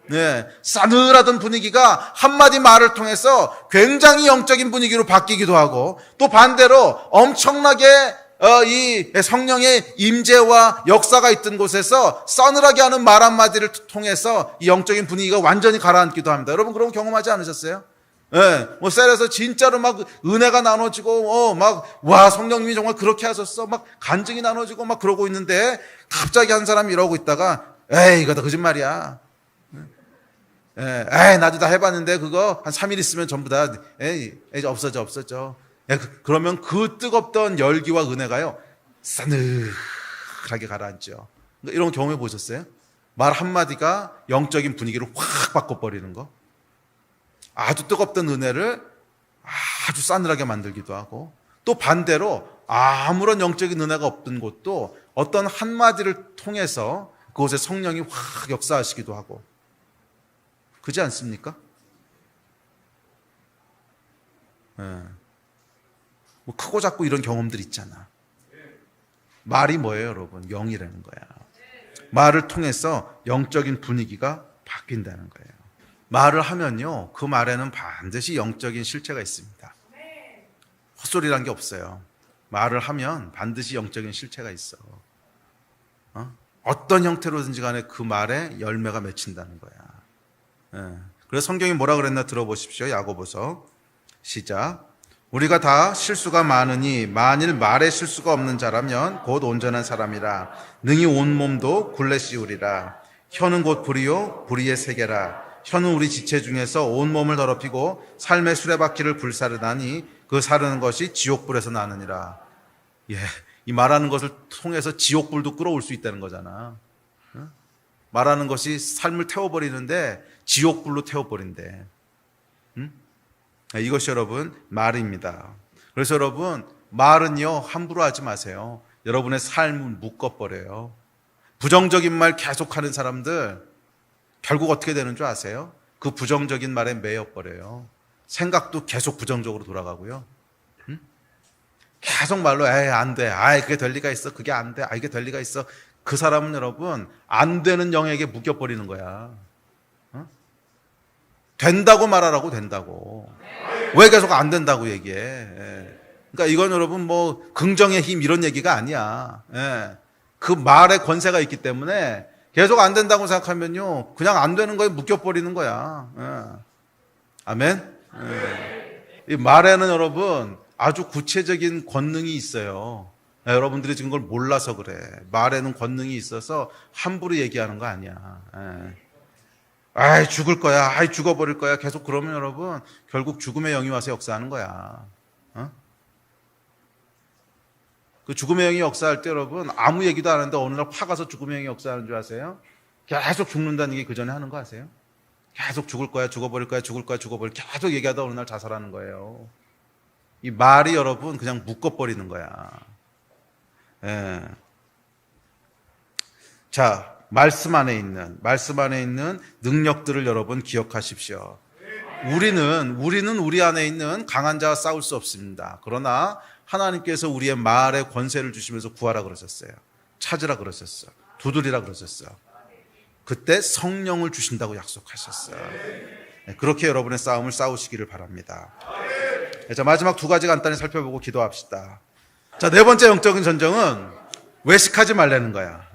네, 싸늘하던 분위기가 한마디 말을 통해서 굉장히 영적인 분위기로 바뀌기도 하고 또 반대로 엄청나게 이 성령의 임재와 역사가 있던 곳에서 싸늘하게 하는 말 한마디를 통해서 이 영적인 분위기가 완전히 가라앉기도 합니다. 여러분 그런 경험하지 않으셨어요? 예, 뭐 셀에서 진짜로 막 은혜가 나눠지고 와 성령님이 정말 그렇게 하셨어 막 간증이 나눠지고 막 그러고 있는데 갑자기 한 사람이 이러고 있다가 에이 이거 다 거짓말이야. 에이 나도 다 해봤는데 그거 한 3일 있으면 전부 다 에이 없어져. 그러면 그 뜨겁던 열기와 은혜가요 싸늘하게 가라앉죠. 이런 경험해 보셨어요? 말 한마디가 영적인 분위기를 확 바꿔버리는 거. 아주 뜨겁던 은혜를 아주 싸늘하게 만들기도 하고 또 반대로 아무런 영적인 은혜가 없던 곳도 어떤 한마디를 통해서 그곳에 성령이 확 역사하시기도 하고 그렇지 않습니까? 뭐 크고 작고 이런 경험들 있잖아. 말이 뭐예요 여러분? 영이라는 거야. 말을 통해서 영적인 분위기가 바뀐다는 거예요. 말을 하면요 그 말에는 반드시 영적인 실체가 있습니다. 헛소리란 게 없어요. 말을 하면 반드시 영적인 실체가 있어. 어떤 형태로든지 간에 그 말에 열매가 맺힌다는 거야. 그래서 성경이 뭐라 그랬나 들어보십시오. 야고보서 시작. 우리가 다 실수가 많으니 만일 말에 실수가 없는 자라면 곧 온전한 사람이라 능히 온 몸도 굴레 씌우리라. 혀는 곧 불이요 불의의 세계라. 혀는 우리 지체 중에서 온 몸을 더럽히고 삶의 수레바퀴를 불사르다니 그 사르는 것이 지옥불에서 나느니라. 예, 이 말하는 것을 통해서 지옥불도 끌어올 수 있다는 거잖아. 말하는 것이 삶을 태워버리는데 지옥불로 태워버린대. 이것이 여러분 말입니다. 그래서 여러분 말은요 함부로 하지 마세요. 여러분의 삶을 묶어버려요. 부정적인 말 계속하는 사람들 결국 어떻게 되는 줄 아세요? 그 부정적인 말에 매여버려요. 생각도 계속 부정적으로 돌아가고요. 계속 말로 에이 안 돼. 그게 될 리가 있어. 그게 안 돼. 이게 될 리가 있어. 그 사람은 여러분 안 되는 영에게 묶여버리는 거야. 된다고 말하라고 된다고. 왜 계속 안 된다고 얘기해. 그러니까 이건 여러분 뭐 긍정의 힘 이런 얘기가 아니야. 그 말에 권세가 있기 때문에 계속 안 된다고 생각하면요, 그냥 안 되는 거에 묶여버리는 거야. 예. 아멘? 예. 이 말에는 여러분 아주 구체적인 권능이 있어요. 예, 여러분들이 지금 그걸 몰라서 그래. 말에는 권능이 있어서 함부로 얘기하는 거 아니야. 예. 아이, 죽을 거야. 아이, 죽어버릴 거야. 계속 그러면 여러분 결국 죽음의 영이 와서 역사하는 거야. 어? 그 죽음의 영이 역사할 때 여러분 아무 얘기도 안 하는데 어느 날 확 가서 죽음의 영이 역사하는 줄 아세요? 계속 죽는다는 얘기 그 전에 하는 거 아세요? 계속 죽을 거야, 죽어버릴 거야, 죽을 거야, 죽어버릴 거야. 계속 얘기하다 어느 날 자살하는 거예요. 이 말이 여러분 그냥 묶어버리는 거야. 예. 자, 말씀 안에 있는 능력들을 여러분 기억하십시오. 우리는 우리 안에 있는 강한 자와 싸울 수 없습니다. 그러나 하나님께서 우리의 말에 권세를 주시면서 구하라 그러셨어요. 찾으라 그러셨어요. 두드리라 그러셨어요. 그때 성령을 주신다고 약속하셨어요. 그렇게 여러분의 싸움을 싸우시기를 바랍니다. 자, 마지막 두 가지 간단히 살펴보고 기도합시다. 자, 네 번째 영적인 전쟁은 외식하지 말라는 거야.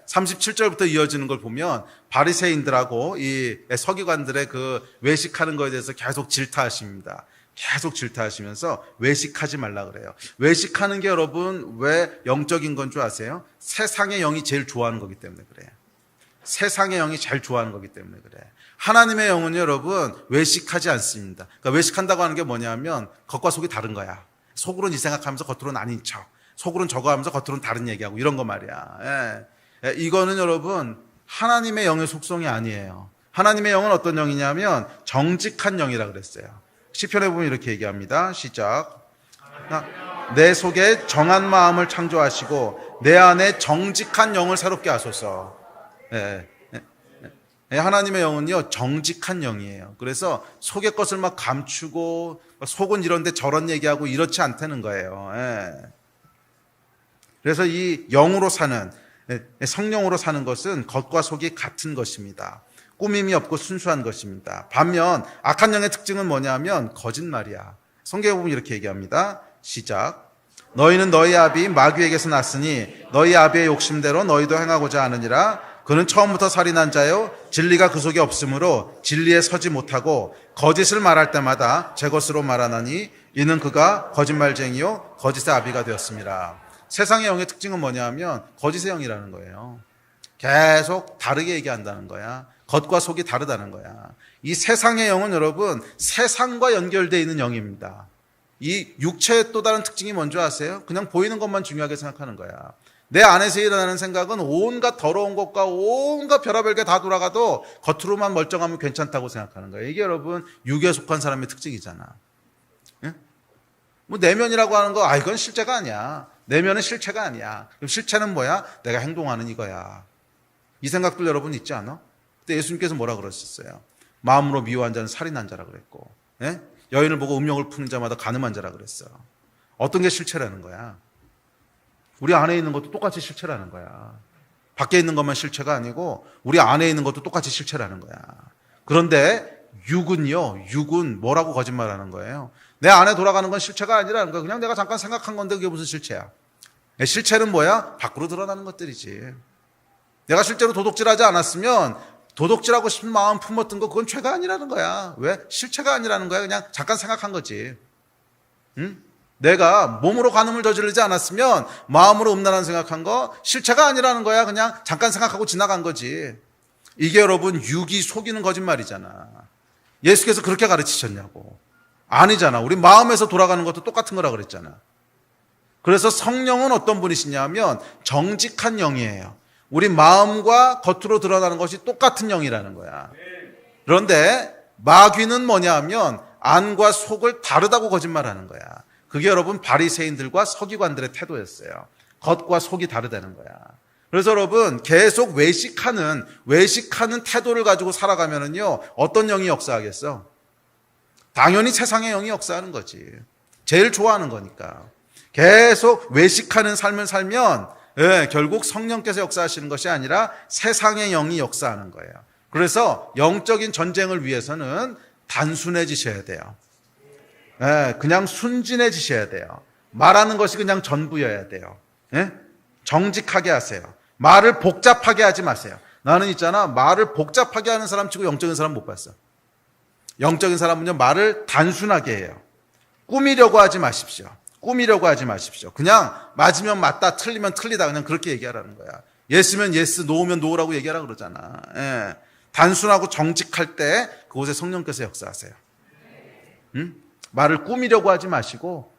37절부터 이어지는 걸 보면 바리새인들하고 이 서기관들의 그 외식하는 거에 대해서 계속 질타하십니다. 계속 질타하시면서 외식하지 말라 그래요. 외식하는 게 여러분 왜 영적인 건 줄 아세요? 세상의 영이 제일 좋아하는 거기 때문에 그래요. 세상의 영이 제일 좋아하는 거기 때문에 그래. 하나님의 영은 여러분 외식하지 않습니다. 그러니까 외식한다고 하는 게 뭐냐면 겉과 속이 다른 거야. 속으로는 이 생각하면서 겉으로는 아닌 척. 속으로는 저거 하면서 겉으로는 다른 얘기하고 이런 거 말이야. 이거는 여러분 하나님의 영의 속성이 아니에요. 하나님의 영은 어떤 영이냐면 정직한 영이라 그랬어요. 시편에 보면 이렇게 얘기합니다. 시작. 내 속에 정한 마음을 창조하시고 내 안에 정직한 영을 새롭게 하소서. 하나님의 영은요 정직한 영이에요. 그래서 속의 것을 막 감추고 속은 이런데 저런 얘기하고 이렇지 않다는 거예요. 그래서 이 영으로 사는, 성령으로 사는 것은 겉과 속이 같은 것입니다. 꾸밈이 없고 순수한 것입니다. 반면 악한 영의 특징은 뭐냐면 거짓말이야. 성경에 보면 이렇게 얘기합니다. 시작. 너희는 너희 아비 마귀에게서 났으니 너희 아비의 욕심대로 너희도 행하고자 하느니라. 그는 처음부터 살인한 자요 진리가 그 속에 없으므로 진리에 서지 못하고 거짓을 말할 때마다 제 것으로 말하나니 이는 그가 거짓말쟁이요 거짓의 아비가 되었습니다. 세상의 영의 특징은 뭐냐면 거짓의 영이라는 거예요. 계속 다르게 얘기한다는 거야. 겉과 속이 다르다는 거야. 이 세상의 영은 여러분 세상과 연결되어 있는 영입니다. 이 육체의 또 다른 특징이 뭔지 아세요? 그냥 보이는 것만 중요하게 생각하는 거야. 내 안에서 일어나는 생각은 온갖 더러운 것과 온갖 별의별 게 다 돌아가도 겉으로만 멀쩡하면 괜찮다고 생각하는 거예요. 이게 여러분 육에 속한 사람의 특징이잖아. 예? 뭐 내면이라고 하는 거 이건 실제가 아니야. 내면은 실체가 아니야. 그럼 실체는 뭐야? 내가 행동하는 이거야. 이 생각들 여러분 있지 않아? 그때 예수님께서 뭐라 그러셨어요? 마음으로 미워한 자는 살인한 자라 그랬고, 여인을 보고 음욕을 푸는 자마다 간음한 자라 그랬어요. 어떤 게 실체라는 거야? 우리 안에 있는 것도 똑같이 실체라는 거야. 밖에 있는 것만 실체가 아니고 우리 안에 있는 것도 똑같이 실체라는 거야. 그런데 육은 뭐라고 거짓말하는 거예요? 내 안에 돌아가는 건 실체가 아니라는 거야. 그냥 내가 잠깐 생각한 건데 그게 무슨 실체야? 실체는 뭐야? 밖으로 드러나는 것들이지. 내가 실제로 도둑질하지 않았으면 도둑질하고 싶은 마음 품었던 거 그건 죄가 아니라는 거야. 왜? 실체가 아니라는 거야. 그냥 잠깐 생각한 거지. 응? 내가 몸으로 간음을 저지르지 않았으면 마음으로 음란한 생각한 거 실체가 아니라는 거야. 그냥 잠깐 생각하고 지나간 거지. 이게 여러분 육이 속이는 거짓말이잖아. 예수께서 그렇게 가르치셨냐고. 아니잖아. 우리 마음에서 돌아가는 것도 똑같은 거라 그랬잖아. 그래서 성령은 어떤 분이시냐면 정직한 영이에요. 우리 마음과 겉으로 드러나는 것이 똑같은 영이라는 거야. 그런데 마귀는 뭐냐면 안과 속을 다르다고 거짓말하는 거야. 그게 여러분 바리새인들과 서기관들의 태도였어요. 겉과 속이 다르다는 거야. 그래서 여러분 계속 외식하는 태도를 가지고 살아가면은요 어떤 영이 역사하겠어? 당연히 세상의 영이 역사하는 거지. 제일 좋아하는 거니까. 계속 외식하는 삶을 살면 결국 성령께서 역사하시는 것이 아니라 세상의 영이 역사하는 거예요. 그래서 영적인 전쟁을 위해서는 단순해지셔야 돼요. 그냥 순진해지셔야 돼요. 말하는 것이 그냥 전부여야 돼요. 정직하게 하세요. 말을 복잡하게 하지 마세요. 나는 있잖아, 말을 복잡하게 하는 사람 치고 영적인 사람 못 봤어. 영적인 사람은요, 말을 단순하게 해요. 꾸미려고 하지 마십시오. 꾸미려고 하지 마십시오. 그냥 맞으면 맞다, 틀리면 틀리다, 그냥 그렇게 얘기하라는 거야. 예스면 예스, 노우면 노우라고 얘기하라 그러잖아. 예. 단순하고 정직할 때 그곳에 성령께서 역사하세요. 말을 꾸미려고 하지 마시고,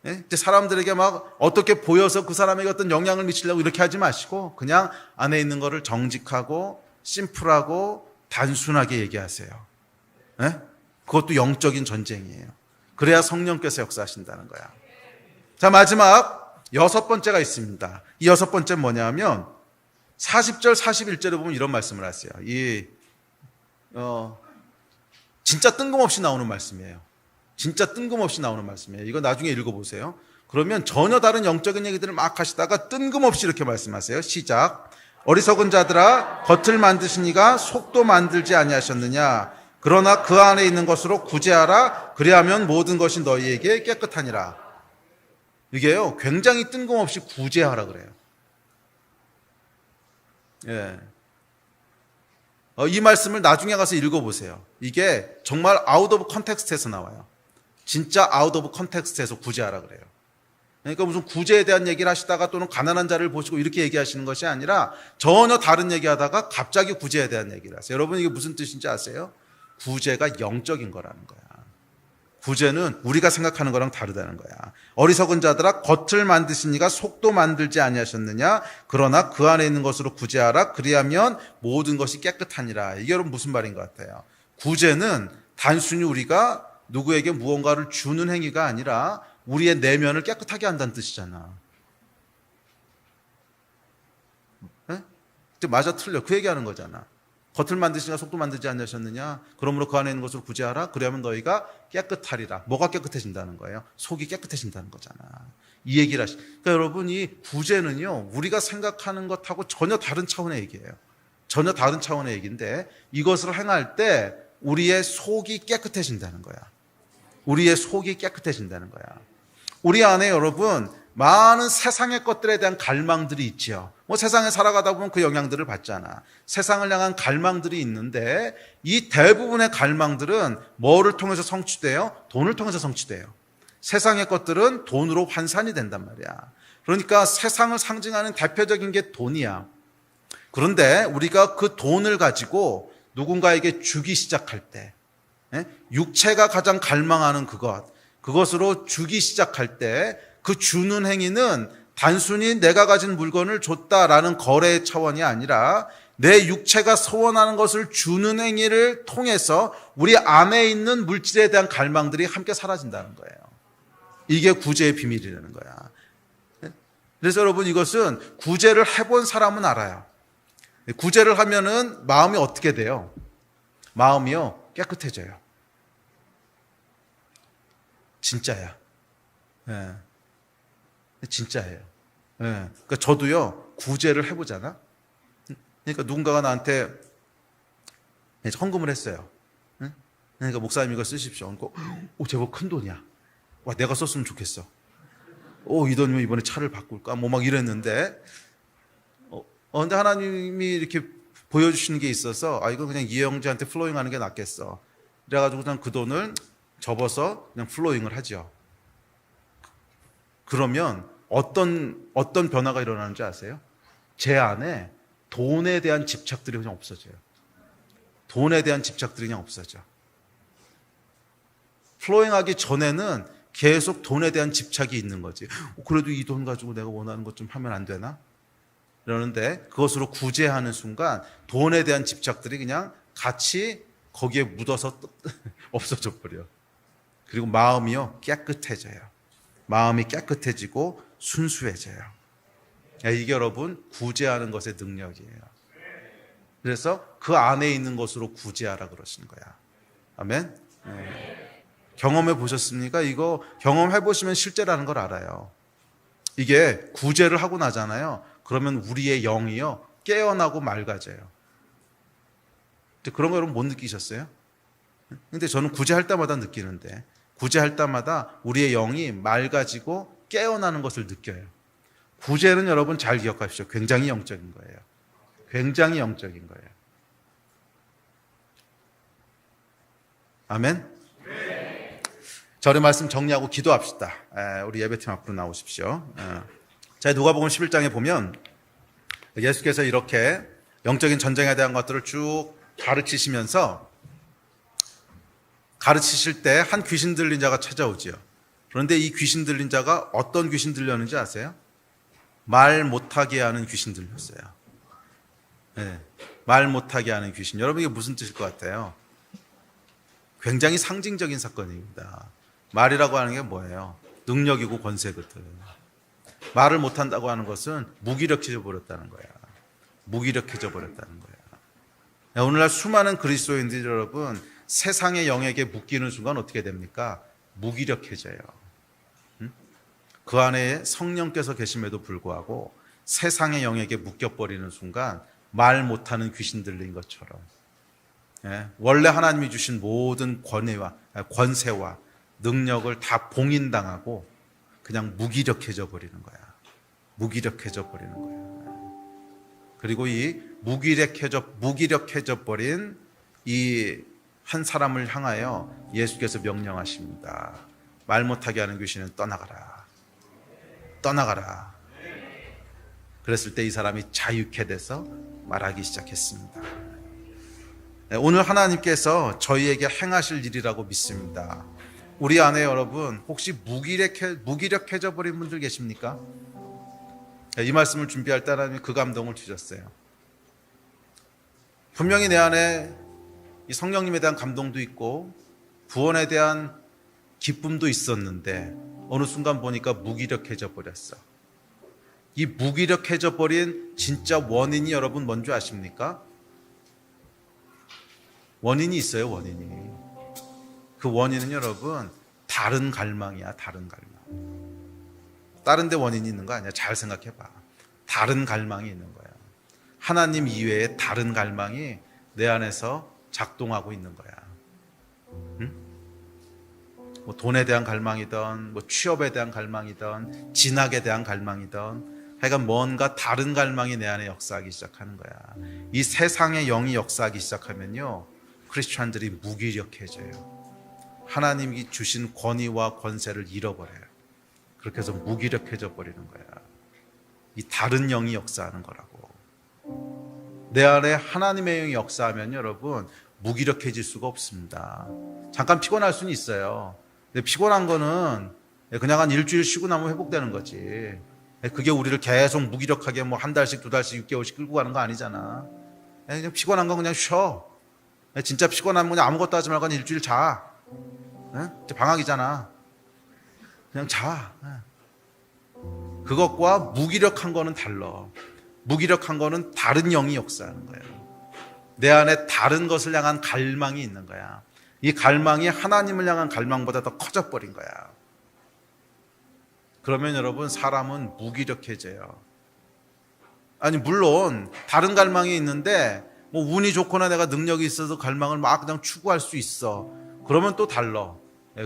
이제 사람들에게 막 어떻게 보여서 그 사람에게 어떤 영향을 미치려고 이렇게 하지 마시고, 그냥 안에 있는 거를 정직하고 심플하고 단순하게 얘기하세요. 그것도 영적인 전쟁이에요. 그래야 성령께서 역사하신다는 거야. 자, 마지막 6번째가 있습니다. 이 6번째는 뭐냐면 40절 41절에 보면 이런 말씀을 하세요. 진짜 뜬금없이 나오는 말씀이에요. 진짜 뜬금없이 나오는 말씀이에요. 이거 나중에 읽어보세요. 그러면 전혀 다른 영적인 얘기들을 막 하시다가 뜬금없이 이렇게 말씀하세요. 시작. 어리석은 자들아, 겉을 만드신 이가 속도 만들지 아니하셨느냐. 그러나 그 안에 있는 것으로 구제하라. 그리하면 모든 것이 너희에게 깨끗하니라. 이게요, 굉장히 뜬금없이 구제하라 그래요. 예. 이 말씀을 나중에 가서 읽어보세요. 이게 정말 아웃 오브 컨텍스트에서 나와요. 진짜 아웃 오브 컨텍스트에서 구제하라 그래요. 그러니까 무슨 구제에 대한 얘기를 하시다가 또는 가난한 자를 보시고 이렇게 얘기하시는 것이 아니라 전혀 다른 얘기하다가 갑자기 구제에 대한 얘기를 하세요. 여러분, 이게 무슨 뜻인지 아세요? 구제가 영적인 거라는 거야. 구제는 우리가 생각하는 거랑 다르다는 거야. 어리석은 자들아, 겉을 만드신 이가 속도 만들지 아니하셨느냐. 그러나 그 안에 있는 것으로 구제하라. 그리하면 모든 것이 깨끗하니라. 이게 여러분 무슨 말인 것 같아요? 구제는 단순히 우리가 누구에게 무언가를 주는 행위가 아니라 우리의 내면을 깨끗하게 한다는 뜻이잖아. 맞아 틀려. 그 얘기하는 거잖아. 겉을 만드시니가 속도 만들지 않으셨느냐. 그러므로 그 안에 있는 것으로 구제하라. 그러면 너희가 깨끗하리라. 뭐가 깨끗해진다는 거예요? 속이 깨끗해진다는 거잖아. 이 얘기를 그러니까 여러분, 이 구제는요, 우리가 생각하는 것하고 전혀 다른 차원의 얘기예요. 전혀 다른 차원의 얘기인데 이것을 행할 때 우리의 속이 깨끗해진다는 거야. 우리의 속이 깨끗해진다는 거야. 우리 안에 여러분 많은 세상의 것들에 대한 갈망들이 있지요. 세상에 살아가다 보면 그 영향들을 받잖아. 세상을 향한 갈망들이 있는데 이 대부분의 갈망들은 뭐를 통해서 성취돼요? 돈을 통해서 성취돼요. 세상의 것들은 돈으로 환산이 된단 말이야. 그러니까 세상을 상징하는 대표적인 게 돈이야. 그런데 우리가 그 돈을 가지고 누군가에게 주기 시작할 때, 육체가 가장 갈망하는 그것으로 주기 시작할 때 그 주는 행위는 단순히 내가 가진 물건을 줬다라는 거래의 차원이 아니라 내 육체가 소원하는 것을 주는 행위를 통해서 우리 안에 있는 물질에 대한 갈망들이 함께 사라진다는 거예요. 이게 구제의 비밀이라는 거야. 그래서 여러분, 이것은 구제를 해본 사람은 알아요. 구제를 하면은 마음이 어떻게 돼요? 마음이요, 깨끗해져요. 진짜야. 예. 진짜예요. 예. 그러니까 저도요, 구제를 해보잖아. 그러니까 누군가가 나한테 헌금을 했어요. 그러니까 목사님 이거 쓰십시오. 그러니까 제법 큰 돈이야. 와, 내가 썼으면 좋겠어. 이 돈이면 이번에 차를 바꿀까? 뭐 막 이랬는데, 근데 하나님이 이렇게 보여주시는 게 있어서, 이거 그냥 이영재한테 플로잉 하는 게 낫겠어. 그래가지고 그냥 그 돈을 접어서 그냥 플로잉을 하죠. 그러면 어떤 변화가 일어나는지 아세요? 제 안에 돈에 대한 집착들이 그냥 없어져요. 돈에 대한 집착들이 그냥 없어져. 플로잉하기 전에는 계속 돈에 대한 집착이 있는 거지. 그래도 이 돈 가지고 내가 원하는 것 좀 하면 안 되나? 이러는데 그것으로 구제하는 순간 돈에 대한 집착들이 그냥 같이 거기에 묻어서 없어져 버려. 그리고 마음이요, 깨끗해져요. 마음이 깨끗해지고 순수해져요. 이게 여러분 구제하는 것의 능력이에요. 그래서 그 안에 있는 것으로 구제하라 그러시는 거야. 아멘. 경험해 보셨습니까? 이거 경험해 보시면 실제라는 걸 알아요. 이게 구제를 하고 나잖아요. 그러면 우리의 영이요, 깨어나고 맑아져요. 그런 거 여러분 못 느끼셨어요? 근데 저는 구제할 때마다 느끼는데, 구제할 때마다 우리의 영이 맑아지고 깨어나는 것을 느껴요. 구제는 여러분 잘 기억하십시오. 굉장히 영적인 거예요. 굉장히 영적인 거예요. 아멘? 절의 말씀 정리하고 기도합시다. 우리 예배팀 앞으로 나오십시오. 자, 누가복음 11장에 보면 예수께서 이렇게 영적인 전쟁에 대한 것들을 쭉 가르치시면서 가르치실 때 한 귀신 들린 자가 찾아오지요. 그런데 이 귀신 들린 자가 어떤 귀신 들렸는지 아세요? 말 못하게 하는 귀신 들렸어요. 네, 말 못하게 하는 귀신. 여러분 이게 무슨 뜻일 것 같아요? 굉장히 상징적인 사건입니다. 말이라고 하는 게 뭐예요? 능력이고 권세거든. 말을 못한다고 하는 것은 무기력해져 버렸다는 거야. 무기력해져 버렸다는 거야. 오늘날 수많은 그리스도인들 여러분, 세상의 영에게 묶이는 순간 어떻게 됩니까? 무기력해져요. 그 안에 성령께서 계심에도 불구하고 세상의 영에게 묶여버리는 순간 말 못하는 귀신 들린 것처럼, 원래 하나님이 주신 모든 권세와 능력을 다 봉인당하고 그냥 무기력해져 버리는 거야. 무기력해져 버리는 거야. 그리고 이 무기력해져 버린 이 한 사람을 향하여 예수께서 명령하십니다. 말 못하게 하는 귀신은 떠나가라. 떠나가라. 그랬을 때 이 사람이 자유케 돼서 말하기 시작했습니다. 오늘 하나님께서 저희에게 행하실 일이라고 믿습니다. 우리 안에 여러분 혹시 무기력해져 버린 분들 계십니까? 이 말씀을 준비할 때 하나님이 그 감동을 주셨어요. 분명히 내 안에 이 성령님에 대한 감동도 있고 구원에 대한 기쁨도 있었는데 어느 순간 보니까 무기력해져 버렸어. 이 무기력해져 버린 진짜 원인이 여러분 뭔지 아십니까? 원인이 있어요. 원인이. 그 원인은 여러분 다른 갈망이야. 다른 갈망. 다른 데 원인이 있는 거 아니야. 잘 생각해봐. 다른 갈망이 있는 거야. 하나님 이외에 다른 갈망이 내 안에서 작동하고 있는 거야. 응? 뭐 돈에 대한 갈망이든 뭐 취업에 대한 갈망이든 진학에 대한 갈망이든 하여간 뭔가 다른 갈망이 내 안에 역사하기 시작하는 거야. 이 세상의 영이 역사하기 시작하면요, 크리스찬들이 무기력해져요. 하나님이 주신 권위와 권세를 잃어버려요. 그렇게 해서 무기력해져 버리는 거야. 이 다른 영이 역사하는 거라고. 내 안에 하나님의 영이 역사하면 여러분 무기력해질 수가 없습니다. 잠깐 피곤할 수는 있어요. 근데 피곤한 거는 그냥 한 일주일 쉬고 나면 회복되는 거지. 그게 우리를 계속 무기력하게 뭐 한 달씩, 두 달씩, 6개월씩 끌고 가는 거 아니잖아. 그냥 피곤한 건 그냥 쉬어. 진짜 피곤하면 그냥 아무것도 하지 말고 그냥 일주일 자. 방학이잖아. 그냥 자. 그것과 무기력한 거는 달라. 무기력한 거는 다른 영이 역사하는 거예요. 내 안에 다른 것을 향한 갈망이 있는 거야. 이 갈망이 하나님을 향한 갈망보다 더 커져버린 거야. 그러면 여러분 사람은 무기력해져요. 아니 물론 다른 갈망이 있는데 뭐 운이 좋거나 내가 능력이 있어서 갈망을 막 그냥 추구할 수 있어. 그러면 또 달라.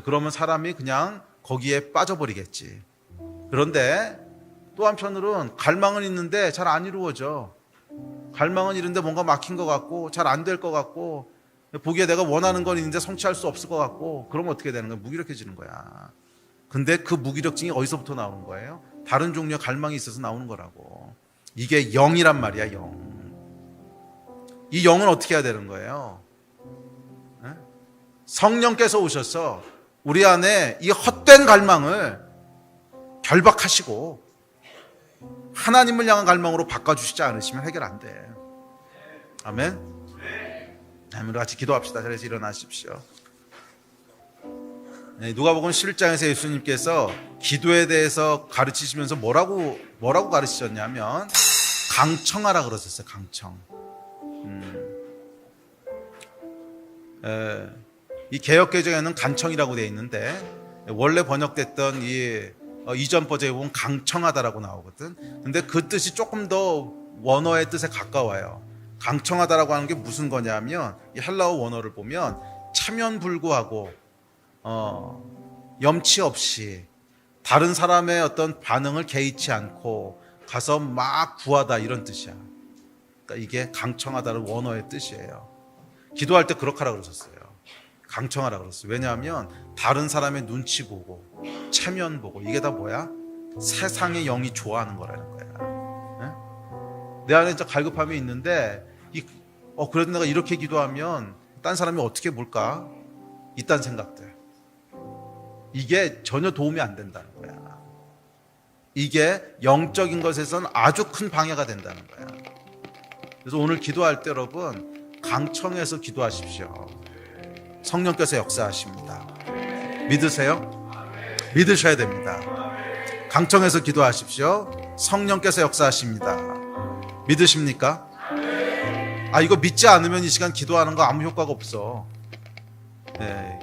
그러면 사람이 그냥 거기에 빠져버리겠지. 그런데 또 한편으로는 갈망은 있는데 잘 안 이루어져. 갈망은 있는데 뭔가 막힌 것 같고 잘 안 될 것 같고 보기에 내가 원하는 건 있는데 성취할 수 없을 것 같고 그러면 어떻게 되는 거야? 무기력해지는 거야. 근데 그 무기력증이 어디서부터 나오는 거예요? 다른 종류의 갈망이 있어서 나오는 거라고. 이게 영이란 말이야. 영. 이 영은 어떻게 해야 되는 거예요? 성령께서 오셔서 우리 안에 이 헛된 갈망을 결박하시고 하나님을 향한 갈망으로 바꿔주시지 않으시면 해결 안 돼. 아멘. 우리 같이 기도합시다. 자리에서 일어나십시오. 누가복음 11장에서 예수님께서 기도에 대해서 가르치시면서 뭐라고 가르치셨냐면 강청하라 그러셨어요. 강청. 이 개역개정에는 간청이라고 되어 있는데 원래 번역됐던 이 이전 버전에 보면 강청하다라고 나오거든. 근데 그 뜻이 조금 더 원어의 뜻에 가까워요. 강청하다라고 하는 게 무슨 거냐면 이 헬라어 원어를 보면 체면불구하고 염치 없이 다른 사람의 어떤 반응을 개의치 않고 가서 막 구하다 이런 뜻이야. 그러니까 이게 강청하다는 원어의 뜻이에요. 기도할 때 그렇게 하라 그러셨어요. 강청하라 그랬어요. 왜냐하면 다른 사람의 눈치 보고 체면 보고 이게 다 뭐야? 세상의 영이 좋아하는 거라는 거야. 네? 내 안에 진짜 갈급함이 있는데 그래도 내가 이렇게 기도하면 딴 사람이 어떻게 볼까? 이딴 생각들. 이게 전혀 도움이 안 된다는 거야. 이게 영적인 것에선 아주 큰 방해가 된다는 거야. 그래서 오늘 기도할 때 여러분 강청해서 기도하십시오. 성령께서 역사하십니다. 믿으세요? 믿으셔야 됩니다. 강청해서 기도하십시오. 성령께서 역사하십니다. 믿으십니까? 이거 믿지 않으면 이 시간 기도하는 거 아무 효과가 없어. 네.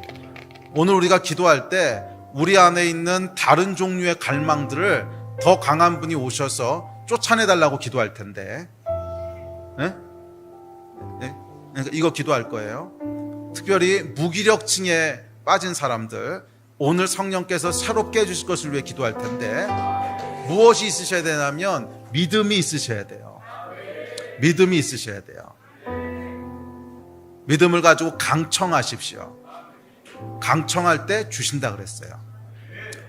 오늘 우리가 기도할 때 우리 안에 있는 다른 종류의 갈망들을 더 강한 분이 오셔서 쫓아내달라고 기도할 텐데, 네? 네? 그러니까 이거 기도할 거예요. 특별히 무기력증에 빠진 사람들, 오늘 성령께서 새롭게 해주실 것을 위해 기도할 텐데, 무엇이 있으셔야 되냐면 믿음이 있으셔야 돼요. 믿음이 있으셔야 돼요. 믿음을 가지고 강청하십시오. 강청할 때 주신다 그랬어요.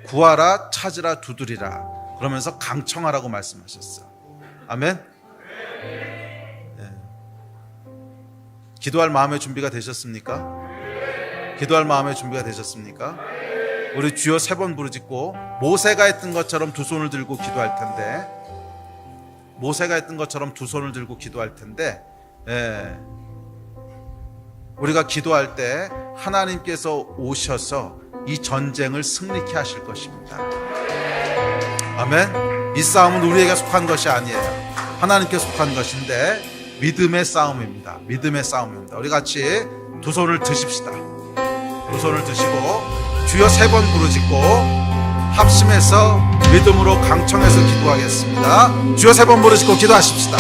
구하라, 찾으라, 두드리라. 그러면서 강청하라고 말씀하셨어요. 아멘. 네. 기도할 마음의 준비가 되셨습니까? 기도할 마음의 준비가 되셨습니까? 우리 주여 3번 부르짖고 모세가 했던 것처럼 두 손을 들고 기도할 텐데, 모세가 했던 것처럼 두 손을 들고 기도할 텐데, 우리가 기도할 때 하나님께서 오셔서 이 전쟁을 승리케 하실 것입니다. 아멘. 이 싸움은 우리에게 속한 것이 아니에요. 하나님께 속한 것인데 믿음의 싸움입니다. 믿음의 싸움입니다. 우리 같이 두 손을 드십시다. 두 손을 드시고 주여 3번 부르짖고 합심해서 믿음으로 강청해서 기도하겠습니다. 주여 3번 부르짖고 기도하십시다.